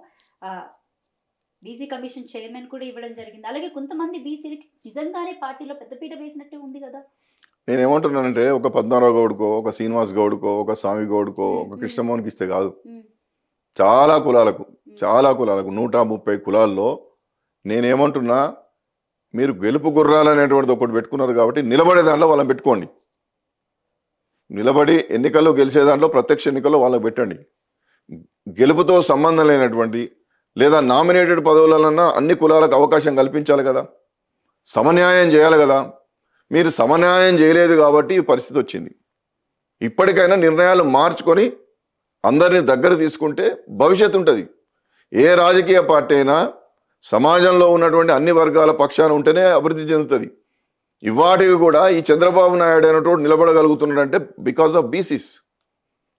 బీసీ కమిషన్ చైర్మన్ కూడా ఇవ్వడం జరిగింది. అలాగే కొంతమంది బీసీలకి నిజంగానే పార్టీలో పెద్దపీట వేసినట్టే ఉంది కదా. నేనేమంటున్నానంటే ఒక పద్మారావు గౌడ్కో, ఒక శ్రీనివాస్ గౌడ్కో, ఒక స్వామి గౌడ్కో, ఒక కృష్ణమోహన్కి ఇస్తే కాదు. చాలా కులాలకు, చాలా కులాలకు 130 కులాల్లో నేనేమంటున్నా, మీరు గెలుపు గుర్రాలు అనేటువంటిది ఒకటి పెట్టుకున్నారు కాబట్టి నిలబడే దాంట్లో వాళ్ళని పెట్టుకోండి. నిలబడి ఎన్నికల్లో గెలిచే దాంట్లో ప్రత్యక్ష ఎన్నికల్లో వాళ్ళకి పెట్టండి. గెలుపుతో సంబంధం లేనటువంటి లేదా నామినేటెడ్ పదవులన్నా అన్ని కులాలకు అవకాశం కల్పించాలి కదా, సమన్యాయం చేయాలి కదా. మీరు సమన్యాయం చేయలేదు కాబట్టి ఈ పరిస్థితి వచ్చింది. ఇప్పటికైనా నిర్ణయాలు మార్చుకొని అందరిని దగ్గర తీసుకుంటే భవిష్యత్తు ఉంటుంది. ఏ రాజకీయ పార్టీ అయినా సమాజంలో ఉన్నటువంటి అన్ని వర్గాల పక్షాన ఉంటేనే అభివృద్ధి చెందుతుంది. ఇవాటికి కూడా ఈ చంద్రబాబు నాయుడు అనేటువంటి నిలబడగలుగుతున్నాడంటే బికాస్ ఆఫ్ బీసీస్.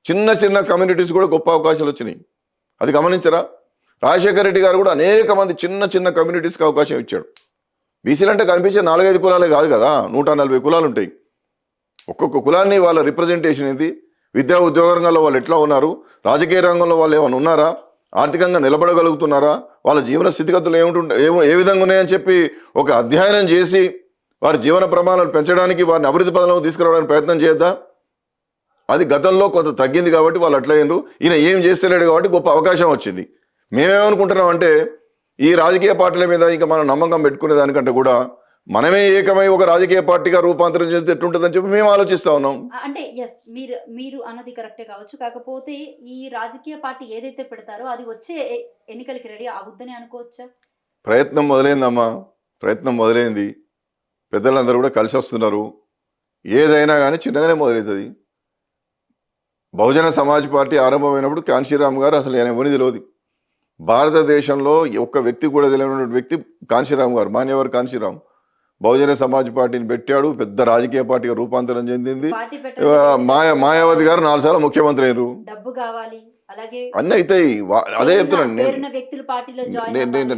చిన్న చిన్న కమ్యూనిటీస్ కూడా గొప్ప అవకాశాలు వచ్చినాయి. అది గమనించరా? రాజశేఖర రెడ్డి గారు కూడా అనేక మంది చిన్న చిన్న కమ్యూనిటీస్కి అవకాశం ఇచ్చాడు. బీసీలు అంటే కనిపించే 4-5 కులాలే కాదు కదా, 140 కులాలు ఉంటాయి. ఒక్కొక్క కులాన్ని వాళ్ళ రిప్రజెంటేషన్ ఏంది, విద్యా ఉద్యోగ రంగంలో వాళ్ళు ఎట్లా ఉన్నారు, రాజకీయ రంగంలో వాళ్ళు ఏమైనా ఉన్నారా, ఆర్థికంగా నిలబడగలుగుతున్నారా, వాళ్ళ జీవన స్థితిగతులు ఏ విధంగా ఉన్నాయని చెప్పి ఒక అధ్యయనం చేసి వారి జీవన ప్రమాణాలు పెంచడానికి, వారిని అభివృద్ధి పదంలోకి తీసుకురావడానికి ప్రయత్నం చేద్దా. అది గతంలో కొంత తగ్గింది కాబట్టి వాళ్ళు అట్లయినరు. ఈయన ఏం చేస్తలేడు కాబట్టి గొప్ప అవకాశం వచ్చింది. మేమేమనుకుంటున్నాం అంటే ఈ రాజకీయ పార్టీల మీద ఇంకా మనం నమ్మకం పెట్టుకునే దానికంటే కూడా మనమే ఏకమై ఒక రాజకీయ పార్టీగా రూపాంతరం చేస్తే ఎట్లుంటుందని చెప్పి మేము ఆలోచిస్తా ఉన్నాం. అంటే ఎస్, మీరు అన్నది కరెక్టే కావచ్చు. కాకపోతే ఈ రాజకీయ పార్టీ ఏదైతే పెడతారో అది వచ్చే ఎన్నికలకి రెడీ అవుద్దని అనుకోవచ్చా? ప్రయత్నం మొదలైందమ్మా, ప్రయత్నం మొదలైంది. పెద్దలందరూ కూడా కలిసి వస్తున్నారు. ఏదైనా కానీ చిన్నగానే మొదలవుతుంది. బహుజన సమాజ్ పార్టీ ఆరంభమైనప్పుడు కాన్షీరామ్ గారు అసలు ఆయన ఎవరిని తెలియదు. భారతదేశంలో ఒక్క వ్యక్తి కూడా తెలియనటువంటి వ్యక్తి కాన్షీరామ్ గారు, మాన్యవర్ కాన్షీరామ్. బహుజన సమాజ్ పార్టీని పెట్టాడు, పెద్ద రాజకీయ పార్టీగా రూపాంతరం చెందింది. మాయావతి గారు 4 సార్లు ముఖ్యమంత్రి అయ్యారు. డబ్బు కావాలి, అలాగే అన్నీ అవుతాయి. అదే చెప్తున్నాను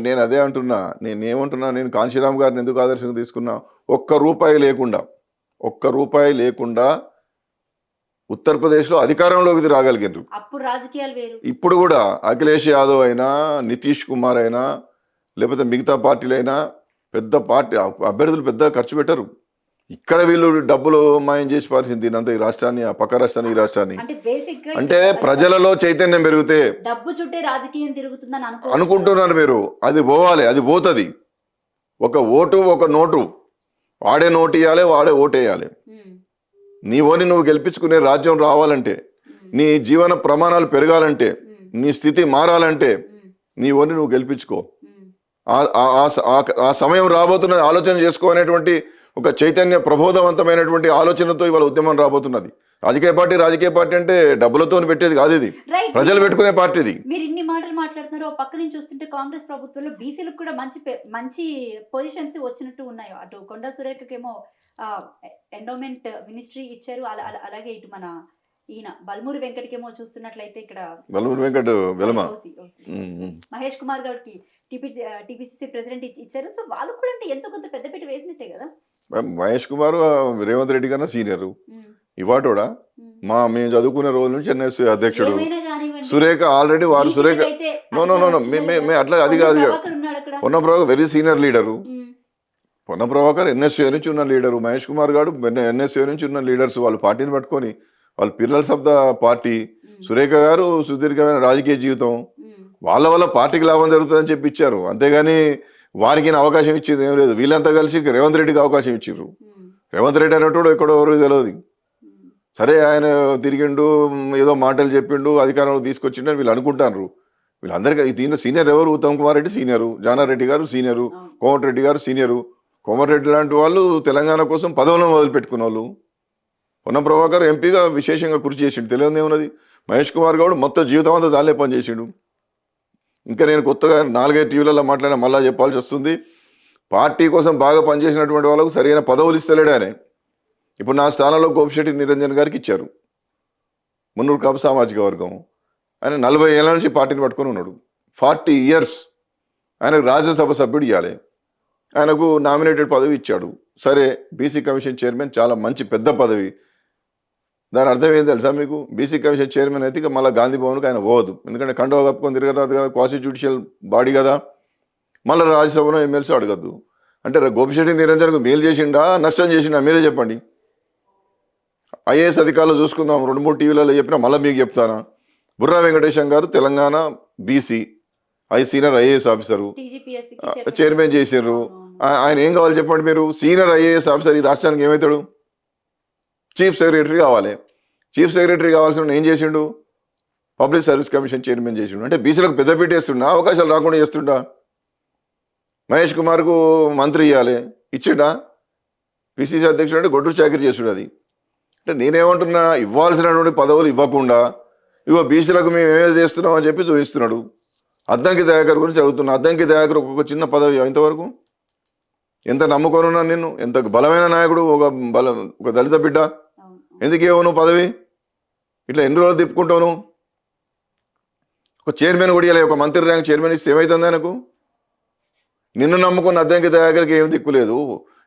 నేను అదే అంటున్నా. నేనేమంటున్నా, నేను కాన్షీరామ్ గారిని ఎందుకు ఆదర్శంగా తీసుకున్నా, ఒక్క రూపాయి లేకుండా ఉత్తరప్రదేశ్లో అధికారంలోకి రాగలిగారు. అప్పుడు రాజకీయాలు వేరు. ఇప్పుడు కూడా అఖిలేష్ యాదవ్ అయినా, నితీష్ కుమార్ అయినా, లేకపోతే మిగతా పార్టీలైనా పెద్ద పార్టీ అభ్యర్థులు పెద్ద ఖర్చు పెట్టరు. ఇక్కడ వీళ్ళు డబ్బులు మాయం చేసి పాల్సింది దీనంతా, ఈ రాష్ట్రాన్ని, ఆ పక్క రాష్ట్రాన్ని, ఈ రాష్ట్రాన్ని. అంటే ప్రజలలో చైతన్యం పెరిగితే డబ్బు చుట్టే రాజకీయం తిరుగుతుందని అనుకుంటున్నారు మీరు. అది పోవాలి, అది పోతుంది. ఒక ఓటు, ఒక నోటు, వాడే నోటు ఇవ్వాలి, వాడే ఓటు వేయాలి. నీ ఓని నువ్వు గెలిపించుకునే రాజ్యం రావాలంటే, నీ జీవన ప్రమాణాలు పెరగాలంటే, నీ స్థితి మారాలంటే నీ ఓని నువ్వు గెలిపించుకో. ఆ సమయం రాబోతున్నది, ఆలోచన చేసుకోనేటువంటి ఒక చైతన్య ప్రబోధవంతమైనటువంటి ఆలోచనతో ఇవాళ ఉద్యమం రాబోతున్నది. రాజకీయ పార్టీ అంటే డబ్బులతో పెట్టేది కాదు, ఇది ప్రజలు పెట్టుకునే పార్టీ. ఇది మీరు ఇన్ని మాటలు మాట్లాడుతున్నారు. పక్క నుంచి చూస్తుంటే కాంగ్రెస్ ప్రభుత్వంలో బీసీలకు కూడా మంచి పొజిషన్స్ వచ్చినట్టు ఉన్నాయి. అటు కొండా సురేఖకేమో ఎండోమెంట్ మినిస్ట్రీ ఇచ్చారు. అలాగే ఇటు మన ఈయన బల్మూరి వెంకటకేమో చూస్తున్నట్లయితే ఇక్కడ బల్మూరి వెంకట మహేష్ కుమార్ గారికి టీపీసీసీ ప్రెసిడెంట్ ఇచ్చారు. సో వాళ్ళు కూడా అంటే ఎంతో కొంత పెద్దపీట వేసినట్టే కదా. మహేష్ కుమార్ రేవంత్ రెడ్డి కన్నా సీనియర్. ఇవాటోడా మేము చదువుకునే రోజు నుంచి ఎన్ఎస్యూ అధ్యక్షుడు. సురేఖ ఆల్రెడీ వారు సురేఖ అట్లా అది కాదు. పొన్న ప్రభాకర్ వెరీ సీనియర్ లీడరు. పొన్న ప్రభాకర్ ఎన్ఎస్యూ నుంచి ఉన్న లీడరు. మహేష్ కుమార్ గారు ఎన్ఎస్యూ నుంచి ఉన్న లీడర్స్. వాళ్ళు పార్టీని పట్టుకొని వాళ్ళు pillars of the party. Surekha గారు సుదీర్ఘమైన రాజకీయ జీవితం. వాళ్ళ వల్ల పార్టీకి లాభం జరుగుతుందని చెప్పి ఇచ్చారు. అంతేగాని వారికి అవకాశం ఇచ్చింది ఏం లేదు. వీళ్ళంతా కలిసి రేవంత్ రెడ్డికి అవకాశం ఇచ్చారు. రేవంత్ రెడ్డి అనేటోడు ఎక్కడో ఎవరు తెలియదు. సరే ఆయన తిరిగిండు, ఏదో మాటలు చెప్పిండు, అధికారంలో తీసుకొచ్చిండు అని వీళ్ళు అనుకుంటారు. వీళ్ళందరికీ దీనిలో సీనియర్ ఎవరు? ఉత్తమ్ కుమార్ రెడ్డి సీనియరు, జానారెడ్డి గారు సీనియరు, కోమటిరెడ్డి గారు సీనియరు. కోమటిరెడ్డి లాంటి వాళ్ళు తెలంగాణ కోసం పదవులను వదిలిపెట్టుకున్న వాళ్ళు. పొన్న ప్రభాకర్ ఎంపీగా విశేషంగా కృషి చేసిండు, తెలియదు ఏమున్నది. మహేష్ కుమార్ గౌడ్ మొత్తం జీవితం అంతా దానిలో పనిచేసిండు. ఇంకా నేను కొత్తగా 4-5 టీవీలలో మాట్లాడినా మళ్ళా చెప్పాల్సి వస్తుంది. పార్టీ కోసం బాగా పనిచేసినటువంటి వాళ్ళకు సరైన పదవులు ఇస్తలేడు ఆయన. ఇప్పుడు నా స్థానంలో గోపిశెట్టి నిరంజన్ గారికి ఇచ్చారు, మున్నూరు కాపు సామాజిక వర్గం. ఆయన 40 ఏళ్ళ నుంచి పార్టీని పట్టుకొని ఉన్నాడు. 40 ఇయర్స్ ఆయనకు రాజ్యసభ సభ్యుడు ఇవ్వాలి, ఆయనకు నామినేటెడ్ పదవి ఇచ్చాడు. సరే, బీసీ కమిషన్ చైర్మన్ చాలా మంచి పెద్ద పదవి. దాని అర్థం ఏం తెలుసా మీకు? బీసీ కమిషన్ చైర్మన్ అయితే ఇక మళ్ళీ గాంధీ భవన్కి ఆయన పోవద్దు. ఎందుకంటే కండువా కప్పుకొని తిరగరాదు కదా, క్వాసి జ్యుడిషియల్ బాడీ కదా. మళ్ళీ రాజ్యసభలో ఎమ్మెల్సీ అడగద్దు. అంటే గోపిశెట్టి నిరంజన్కు మేలు చేసిండా నష్టం చేసిండా మీరే చెప్పండి. ఐఏఎస్ అధికారులు చూసుకుందాం, 2-3 టీవీలలో చెప్పినా మళ్ళీ మీకు చెప్తానా. బుర్రా వెంకటేశం గారు Telangana BC senior IAS officer, chairman చేసారు. ఆయన ఏం కావాలి చెప్పండి మీరు. సీనియర్ ఐఏఎస్ ఆఫీసర్ ఈ రాష్ట్రానికి ఏమవుతాడు? చీఫ్ సెక్రటరీ కావాలి. చీఫ్ సెక్రటరీ కావాల్సిన ఏం చేసిండు? పబ్లిక్ సర్వీస్ కమిషన్ చైర్మన్ చేసిండు. అంటే బీసీలకు పెద్దపీట వేస్తుండా, అవకాశాలు రాకుండా చేస్తుండా? మహేష్ కుమార్కు మంత్రి ఇవ్వాలి, ఇచ్చిండా? పిసిసి అధ్యక్షుడు అంటే గొడ్డు చాకరీ చేస్తుడు. అది అంటే నేనేమంటున్నా, ఇవ్వాల్సినటువంటి పదవులు ఇవ్వకుండా ఇగో బీసీలకు మేము ఏమేమి చేస్తున్నాం అని చెప్పి చూపిస్తున్నాడు. అద్దంకి దయాకర్ గురించి అడుగుతున్నా. అద్దంకి దయాకర్ ఒక చిన్న పదవి ఇంతవరకు ఎంత నమ్ముకొనున్నా నిన్ను, ఎంత బలమైన నాయకుడు, ఒక దళిత బిడ్డ, ఎందుకు ఇవ్వవు నువ్వు పదవి? ఇట్లా ఎన్ని రోజులు తిప్పుకుంటావు నువ్వు? ఒక చైర్మన్ కూడా ఇవ్వలే, ఒక మంత్రి ర్యాంక్ చైర్మన్ ఇస్తే ఏమవుతుంది ఆయనకు? నిన్ను నమ్ముకున్న అద్దంకి దయాకర్కి ఏం దిక్కులేదు.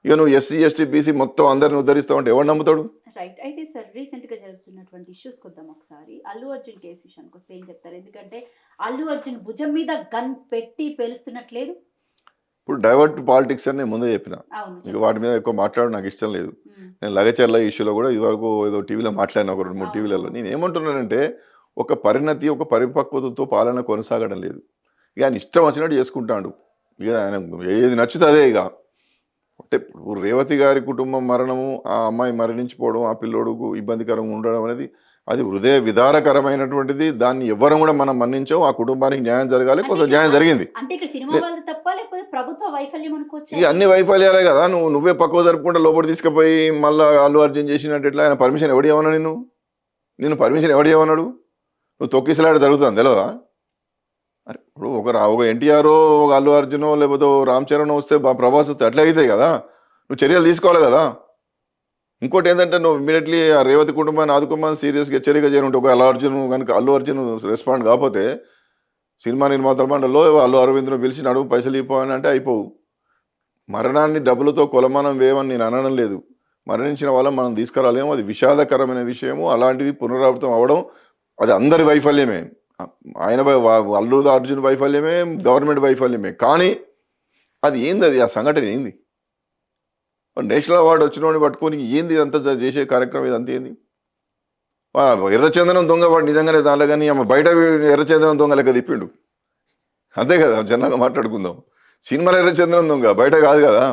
ఇక నువ్వు ఎస్సీ ఎస్టీ బీసీ మొత్తం అందరిని ఉద్ధరిస్తావు అంటే ఎవరు నమ్ముతాడు? రైట్. అయితే సార్, రీసెంట్ గా జరుగుతున్నటువంటి ఇష్యూస్ కొద్దాం ఒకసారి. అల్లు అర్జున్ కేసు విషయానికి వస్తే ఏం చెప్తారు? ఎందుకంటే అల్లు అర్జున్ భుజం మీద గన్ పెట్టి పేలుస్తున్నట్లేదు. ఇప్పుడు డైవర్ట్ పాలిటిక్స్ అని నేను ముందే చెప్పిన. అవును, ఇక వాటి మీద ఎక్కువ మాట్లాడడం నాకు ఇష్టం లేదు. నేను లగచర్ల ఇష్యూలో కూడా ఇదివరకు ఏదో టీవీలో మాట్లాడిన, ఒక 2-3 టీవీలలో. నేను ఏమంటున్నానంటే, ఒక పరిణతి, ఒక పరిపక్వతతో పాలన కొనసాగడం లేదు. ఇక ఆయన ఇష్టం వచ్చినట్టు చేసుకుంటాడు. ఇక ఆయన ఏది నచ్చుతుంది అదే. ఇక అంటే ఇప్పుడు రేవతి గారి కుటుంబం మరణము, ఆ అమ్మాయి మరణించిపోవడం, ఆ పిల్లోడుకు ఇబ్బందికరంగా ఉండడం అనేది అది హృదయ విదారకరమైనటువంటిది. దాన్ని ఎవ్వరం కూడా మనం మన్నించాం. ఆ కుటుంబానికి న్యాయం జరగాలి, కొంత న్యాయం జరిగింది. అంటే ఇక్కడ సినిమా వాళ్ళది తప్ప లేకపోతే ప్రభుత్వ వైఫల్యం అనుకోవచ్చు. ఇక అన్ని వైఫల్యాలే కదా. నువ్వే పక్కవ జరుపుకుంటే లోపల తీసుకుపోయి మళ్ళీ అల్లు అర్జున్ చేసినట్టు ఎట్లా? ఆయన పర్మిషన్ ఎవడు ఏమన్నా? నిన్ను పర్మిషన్ ఎవడు ఏమన్నాడు? నువ్వు తొక్కిసలాడ జరుగుతుంది తెలియదా? అరే ఇప్పుడు ఒక ఎన్టీఆర్, ఒక అల్లు అర్జునో, లేకపోతే రామ్ చరణ్ వస్తే ప్రభాస్ వస్తే అట్లా అవుతాయి కదా. నువ్వు చర్యలు తీసుకోవాలి కదా. ఇంకోటి ఏంటంటే, నువ్వు ఇమీడియట్లీ ఆ రేవతి కుటుంబాన్ని ఆదుకోమని సీరియస్గా హెచ్చరిక చేయనుంటే, ఒక అల్లు అర్జున్ రెస్పాండ్ కాకపోతే సినిమా నిర్మాతల మండలిలో అల్లు అరవింద్ను పిలిచి నడువు పైసలు ఇవ్వని అంటే అయిపోవు. మరణాన్ని డబ్బులతో కొలమానం వేయమని నేను అనడం లేదు. మరణించిన వాళ్ళని మనం తీసుకురాలేము. అది విషాదకరమైన విషయము. అలాంటివి పునరావృతం అవ్వడం అది అందరి వైఫల్యమే. ఆయన అల్లు అర్జున్ వైఫల్యమే, గవర్నమెంట్ వైఫల్యమే. కానీ అది ఏంది? అది ఆ సంఘటన ఏంది? నేషనల్ అవార్డు వచ్చినోడిని పట్టుకొని ఏంది ఇదంతా చేసే కార్యక్రమం? ఇదంతా ఏంది? ఎర్రచందనం దొంగ వాడు నిజంగానే దానిలో, కానీ ఆమె బయట ఎర్రచందనం దొంగ లెక్క తిప్పిండు. అంతే కదా, జనరల్గా మాట్లాడుకుందాం. సినిమాలో ఎర్రచందనం దొంగ, బయట కాదు కదా.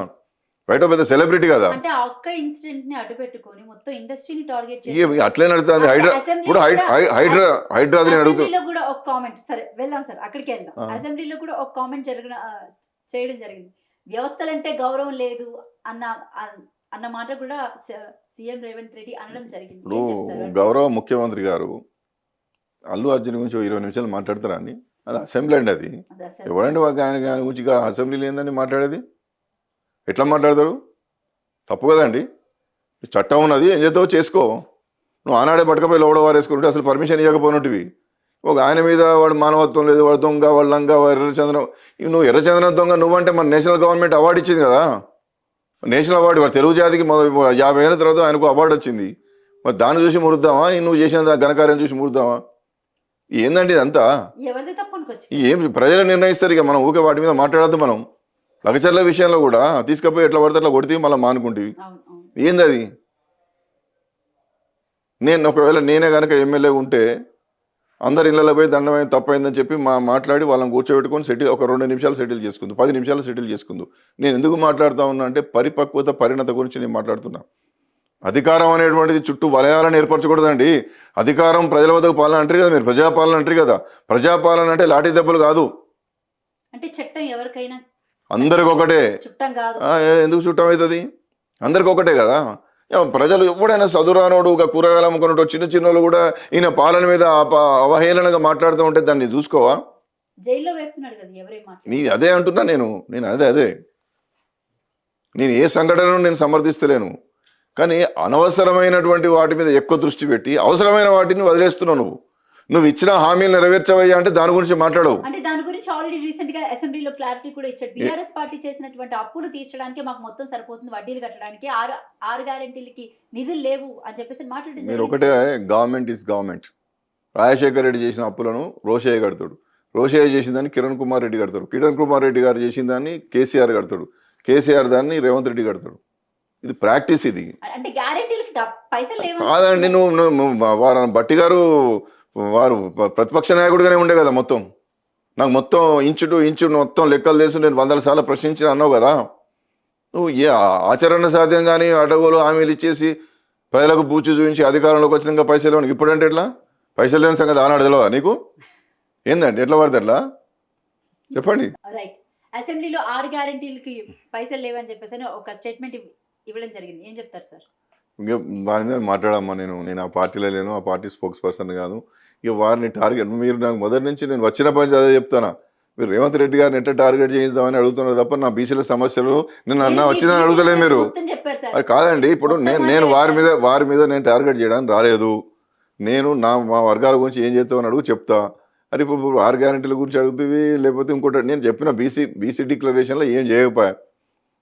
బయట పెద్ద సెలబ్రిటీ కదా. అంటే ఆ ఒక్క ఇన్సిడెంట్ ని అడ్డు పెట్టుకొని మొత్తం ఇండస్ట్రీని టార్గెట్ చేసి అట్లే నడుస్తుంది. ఇప్పుడు హైడ్రాది అసెంబ్లీలో కూడా ఒక కామెంట్, సరే వెళ్దాం సార్, అక్కడికి వెళ్దాం. అసెంబ్లీలో కూడా ఒక కామెంట్ చేయడం జరిగింది. వ్యవస్థలంటే గౌరవం లేదు అన్న మాట కూడా సీఎం రేవంత్ రెడ్డి అనడం జరిగింది. ఇప్పుడు గౌరవ ముఖ్యమంత్రి గారు అల్లు అర్జున్ గురించి 20 నిమిషాలు మాట్లాడతారా అండి? అది అసెంబ్లీ అండి. అది ఎవరండి ఆయన గురించి అసెంబ్లీలో ఏందని మాట్లాడేది? ఎట్లా మాట్లాడతాడు? తప్పు కదండి. చట్టం ఉన్నది, ఏం చేస్తావో చేసుకో. నువ్వు ఆనాడే పట్టుకపోయి లోపల వారేసుకుంటే అసలు పర్మిషన్ ఇవ్వకపోయినట్టువి. ఒక ఆయన మీద వాడు మానవత్వం లేదు, వాడు దొంగ, వాడు లంగా, ఎర్రచంద్రం. నువ్వు ఎర్రచంద్రం దొంగ నువ్వంటే మన నేషనల్ గవర్నమెంట్ అవార్డు ఇచ్చింది కదా. నేషనల్ అవార్డు వాడు తెలుగు జాతికి 50 ఏళ్ళ తర్వాత ఆయనకు అవార్డు వచ్చింది. మరి దాన్ని చూసి మురుద్దామా? నువ్వు చేసిన ఘనకార్యం చూసి మురుద్దామా? ఏందండి ఇదంతా? ఏం ప్రజలు నిర్ణయిస్తారు. ఇక మనం ఊకే వాటి మీద మాట్లాడద్దు. మనం లగచర్ల విషయంలో కూడా తీసుకుపోయి ఎట్లా పడితే అట్లా కొడితే మళ్ళీ మానుకుంటేవి. ఏంది అది? ఒకవేళ నేనే కనుక ఎమ్మెల్యే ఉంటే అందరి ఇళ్ళలో పోయి దండమైన తప్పైందని చెప్పి మాట్లాడి వాళ్ళని కూర్చోబెట్టుకొని ఒక 2 నిమిషాలు సెటిల్ చేసుకుందు, 10 నిమిషాలు సెటిల్ చేసుకుందు. నేను ఎందుకు మాట్లాడుతూ ఉన్నా అంటే పరిపక్వత, పరిణత గురించి నేను మాట్లాడుతున్నా. అధికారం అనేటువంటిది చుట్టూ వలయాలను ఏర్పరచకూడదండి. అధికారం ప్రజల వద్దకు పాలన అంటారు కదా, మీరు ప్రజాపాలన అంటారు కదా. ప్రజాపాలన అంటే లాఠీ దెబ్బలు కాదు. అంటే చట్టం ఎవరికైనా అందరికి ఒకటే. ఎందుకు చుట్టం అవుతుంది? అందరికి ఒకటే కదా. ప్రజలు ఎవడైనా చదువురానోడు, ఒక కూరగాయలు అమ్ముకున్నట్టు చిన్న చిన్నోళ్ళు కూడా ఈయన పాలన మీద అవహేళనగా మాట్లాడుతూ ఉంటే దాన్ని చూసుకోవా? జైల్లో వేస్తున్నాడు కదా ఎవరైనా. అదే అంటున్నా నేను అదే నేను ఏ సంఘటనను నేను సమర్థిస్తలేను. కానీ అనవసరమైనటువంటి వాటి మీద ఎక్కువ దృష్టి పెట్టి అవసరమైన వాటిని వదిలేస్తున్నావు. నువ్వు ఇచ్చిన హామీలు నెరవేర్చవయ్యా అంటే దాని గురించి మాట్లాడవు. అంటే దాని గురించి ఆల్రెడీ రీసెంట్ గా అసెంబ్లీలో క్లారిటీ కూడా ఇచ్చాడు. బీఆర్ఎస్ పార్టీ చేసినటువంటి అప్పులు తీర్చడానికి మాకు మొత్తం సరిపోతుంది, వడ్డీలు కట్టడానికి 6 గ్యారెంటీలకి నిధులు లేవు అని చెప్పేసి మాట్లాడారు. మీరు ఒకటే, government is government. Rajasekhara Reddy చేసిన అప్పులను రోషయ్య కడతాడు, రోషయ్య చేసిన దాన్ని కిరణ్ కుమార్ రెడ్డి కడతాడు, కిరణ్ కుమార్ రెడ్డి గారు చేసిన దాన్ని కేసీఆర్ కడతాడు, కేసీఆర్ దాన్ని రేవంత్ రెడ్డి కడతాడు. ఇది ప్రాక్టీస్ ఇది. అంటే గ్యారెంటీలకి పైసలు లేవని కాదండి, వారు బట్టి గారు వారు ప్రతిపక్ష నాయకుడిగానే ఉండే కదా మొత్తం. నాకు మొత్తం ఇంచు టు ఇంచు మొత్తం లెక్కలు తెలుసు, నేను 100 సార్లు ప్రశ్నించిన అన్నావు కదా. నువ్వు ఏ ఆచరణ సాధ్యం కానీ అడవులు హామీలు ఇచ్చేసి ప్రజలకు బూచి చూపించి అధికారంలోకి వచ్చినాక పైసలు లేవు. ఇప్పుడంటే ఎట్లా? పైసలు లేని సంగతి ఆనాడు తెలియదా నీకు? ఏందండి ఎట్లా పడితే ఎట్లా చెప్పండి. రైట్. అసెంబ్లీలో 6 గ్యారెంటీలకి పైసలు లేవని చెప్పేసి ఒక స్టేట్మెంట్ ఇవ్వడం జరిగింది. ఏం చెప్తారు సార్? ఇంకా దాని మీద మాట్లాడమ్మా. నేను ఆ పార్టీలో లేను, ఆ పార్టీ స్పోక్స్ పర్సన్ కాదు. ఇక వారిని టార్గెట్, మీరు నాకు మొదటి నుంచి నేను వచ్చిన పని అదే చెప్తానా, మీరు రేవంత్ రెడ్డి గారిని ఎట్లా టార్గెట్ చేయిద్దామని అడుగుతున్నారు తప్ప నా బీసీల సమస్యలు నేను అన్నా వచ్చిందని అడుగుతలేదు మీరు. అది కాదండి, ఇప్పుడు నేను వారి మీద నేను టార్గెట్ చేయడానికి రాలేదు. నేను మా వర్గాల గురించి ఏం చేస్తామని అడుగు చెప్తా. అది ఇప్పుడు 6 గ్యారెంటీల గురించి అడుగుతుంది, లేకపోతే ఇంకోటి నేను చెప్పిన బీసీ డిక్లరేషన్లో ఏం చేయకపోయా,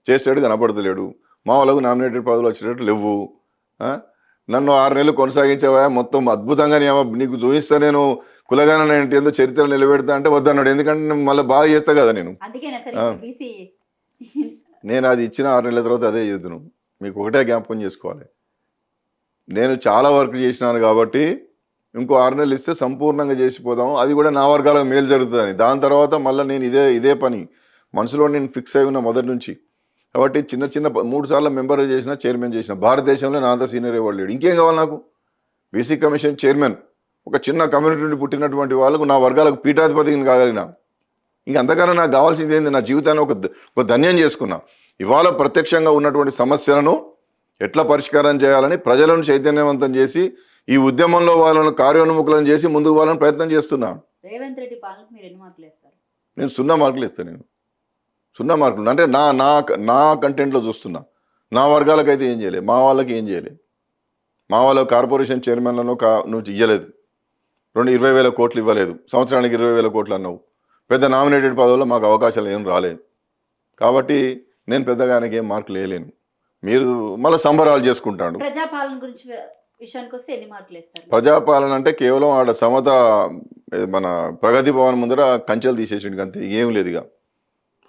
చేసేటాడు కనపడతలేడు. మా వాళ్ళకు నామినేటెడ్ పదవులు వచ్చేటట్టు లేవు. నన్ను 6 నెలలు కొనసాగించేవా, మొత్తం అద్భుతంగా నీకు చూపిస్తా, నేను కులగాన ఏందో చరిత్ర నిలబెడతా అంటే వద్దన్నాడు. ఎందుకంటే మళ్ళీ బాగా చేస్తా కదా నేను. నేను అది ఇచ్చిన 6 నెలల తర్వాత అదే చేద్దును. మీకు ఒకటే జ్ఞాపకం చేసుకోవాలి, నేను చాలా వర్క్ చేసినాను కాబట్టి ఇంకో 6 నెలలు ఇస్తే సంపూర్ణంగా చేసిపోదాము, అది కూడా నా వర్గాలకు మేలు జరుగుతుందని. దాని తర్వాత మళ్ళీ నేను ఇదే పని మనసులో నేను ఫిక్స్ అయి ఉన్న మొదటి నుంచి. కాబట్టి చిన్న 3 సార్లు మెంబర్ చేసిన, చైర్మన్ చేసిన, భారతదేశంలో నా అంత సీనియర్ ఎవరు లేడు. ఇంకేం కావాలి నాకు? బీసీ కమిషన్ చైర్మన్, ఒక చిన్న కమ్యూనిటీ నుండి పుట్టినటువంటి వాళ్ళకు నా వర్గాలకు పీఠాధిపతిని కాగలిగిన. ఇంక అంతకన్నా నాకు కావాల్సింది ఏంది? నా జీవితాన్ని ఒక ధన్యం చేసుకున్నా. ఇవాళ ప్రత్యక్షంగా ఉన్నటువంటి సమస్యలను ఎట్లా పరిష్కారం చేయాలని ప్రజలను చైతన్యవంతం చేసి ఈ ఉద్యమంలో వాళ్ళను కార్యోన్ముఖులను చేసి ముందుకు వాళ్ళని ప్రయత్నం చేస్తున్నా. రేవంత్ రెడ్డి పాలనకు మీరు ఎన్ని మార్కులు ఇస్తారు? నేను 0 మార్కులు ఇస్తాను. నేను 0 మార్కులు అంటే నా కంటెంట్లో చూస్తున్నా. నా వర్గాలకైతే ఏం చేయలేదు, మా వాళ్ళకి ఏం చేయలేదు. మా వాళ్ళ కార్పొరేషన్ చైర్మన్లను నువ్వు ఇవ్వలేదు, 20,000 కోట్లు ఇవ్వలేదు, సంవత్సరానికి 20,000 కోట్లు అన్నావు. పెద్ద నామినేటెడ్ పదవుల్లో మాకు అవకాశాలు ఏం రాలేదు. కాబట్టి నేను పెద్దగా ఆయనకి ఏం మార్కులు వేయలేను. మీరు మళ్ళీ సంబరాలు చేసుకుంటాడు. ప్రజాపాలన గురించి విషయానికి వస్తే ఎన్ని మార్కులు ఇస్తారు? ప్రజాపాలన అంటే కేవలం ఆడ సమత మన ప్రగతి భవన్ ముందర కంచెలు తీసేసిండు అంతే, ఏం లేదు. ఇక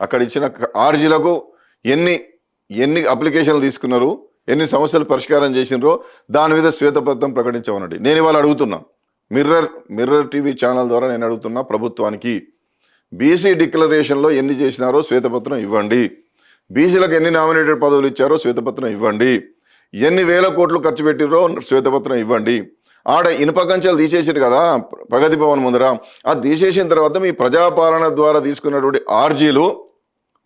అక్కడ ఇచ్చిన ఆర్జీలకు ఎన్ని అప్లికేషన్లు తీసుకున్నారు, ఎన్ని సమస్యలు పరిష్కారం చేసినారో దాని మీద శ్వేతపత్రం ప్రకటించమనండి. నేను ఇవాళ అడుగుతున్నా, మిర్రర్ టీవీ ఛానల్ ద్వారా నేను అడుగుతున్నా ప్రభుత్వానికి, బీసీ డిక్లరేషన్లో ఎన్ని చేసినారో శ్వేతపత్రం ఇవ్వండి. బీసీలకు ఎన్ని నామినేటెడ్ పదవులు ఇచ్చారో శ్వేతపత్రం ఇవ్వండి. ఎన్ని వేల కోట్లు ఖర్చు పెట్టిరో శ్వేతపత్రం ఇవ్వండి. ఆడ ఇనుప కంచెలు తీసేసారు కదా ప్రగతి భవన్ ముందర, అది తీసేసిన తర్వాత మీ ప్రజాపాలన ద్వారా తీసుకున్నటువంటి ఆర్జీలు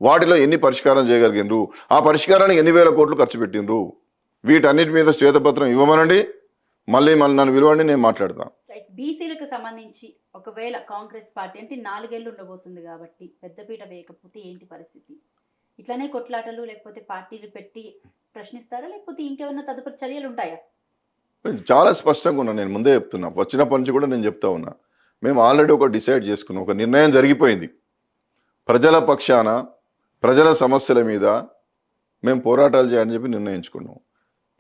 వాటిలో ఎన్ని పరిష్కారం చేయగలిగినరు, ఆ పరిష్కారానికి ఎన్ని వేల కోట్లు ఖర్చు పెట్టినరు, వీటన్నిటి మీద శ్వేతపత్రం ఇవ్వమనండి. మళ్ళీ నన్ను విలువండి, నేను మాట్లాడతాను. బీసీలకు సంబంధించి ఒకవేళ కాంగ్రెస్ పార్టీ అంటే 4 ఏళ్ళు ఉండబోతుంది కాబట్టి పెద్దపీట వేయకపోతే ఏంటి పరిస్థితి? ఇట్లానే కొట్లాటలు లేకపోతే పార్టీలు పెట్టి ప్రశ్నిస్తారా, లేకపోతే ఇంకేమైనా తదుపరి చర్యలు ఉంటాయా? చాలా స్పష్టంగా ఉన్నా, నేను ముందే చెప్తున్నా, వచ్చినప్పటి నుంచి కూడా నేను చెప్తా ఉన్నా. మేము ఆల్రెడీ ఒక డిసైడ్ చేసుకున్నాం, ఒక నిర్ణయం జరిగిపోయింది. ప్రజల పక్షాన ప్రజల సమస్యల మీద మేము పోరాటాలు చేయాలని చెప్పి నిర్ణయించుకున్నాం.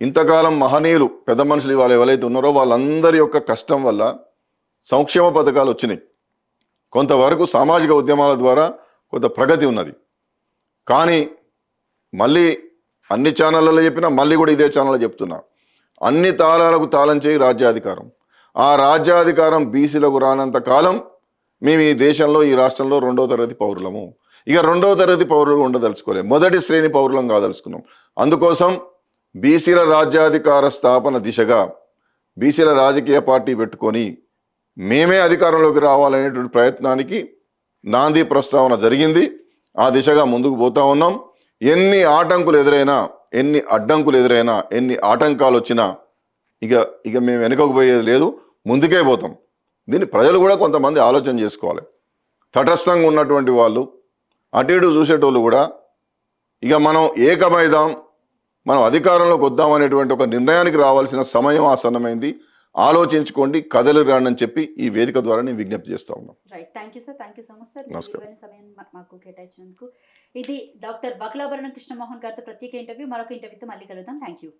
ఇంతకాలం మహనీయులు పెద్ద మనుషులు ఇవాళ ఎవరైతే ఉన్నారో వాళ్ళందరి యొక్క కష్టం వల్ల సంక్షేమ పథకాలు వచ్చినాయి. కొంతవరకు సామాజిక ఉద్యమాల ద్వారా కొంత ప్రగతి ఉన్నది. కానీ మళ్ళీ అన్ని ఛానళ్ళలో చెప్పినా, మళ్ళీ కూడా ఇదే ఛానల్లో చెప్తున్నా, అన్ని తాళాలకు తాళం చేయి రాజ్యాధికారం. ఆ రాజ్యాధికారం బీసీలకు రానంత కాలం మేము ఈ దేశంలో, ఈ రాష్ట్రంలో 2వ తరగతి పౌరులము. ఇక 2వ తరగతి పౌరులు ఉండదలుచుకోలేము, మొదటి శ్రేణి పౌరులం కాదలుచుకున్నాం. అందుకోసం బీసీల రాజ్యాధికార స్థాపన దిశగా బీసీల రాజకీయ పార్టీ పెట్టుకొని మేమే అధికారంలోకి రావాలనేటువంటి ప్రయత్నానికి నాంది ప్రస్తావన జరిగింది. ఆ దిశగా ముందుకు పోతా ఉన్నాం. ఎన్ని ఆటంకులు ఎదురైనా, ఎన్ని అడ్డంకులు ఎదురైనా, ఎన్ని ఆటంకాలు వచ్చినా ఇక మేము వెనుకకు పోయేది లేదు, ముందుకే పోతాం. దీన్ని ప్రజలు కూడా కొంతమంది ఆలోచన చేసుకోవాలి. తటస్థంగా ఉన్నటువంటి వాళ్ళు, అటు ఇటు చూసేటోళ్ళు కూడా ఇక మనం ఏకమైదాం, మనం అధికారంలోకి వద్దామనేటువంటి ఒక నిర్ణయానికి రావాల్సిన సమయం ఆసన్నమైంది. ఆలోచించుకోండి, కథలు రాండి అని చెప్పి ఈ వేదిక ద్వారా నేను విజ్ఞప్తి చేస్తా ఉన్నాను. Right, thank you sir, thank you so much sir. నమస్కారం. సమయం మాకు కేటాయించినందుకు. ఇది డాక్టర్ వక్లాభరణం కృష్ణమోహన్ గారితో ప్రత్యేక ఇంటర్వ్యూ. మరొక ఇంటర్వ్యూతో మళ్ళీ కలుద్దాం. Thank you.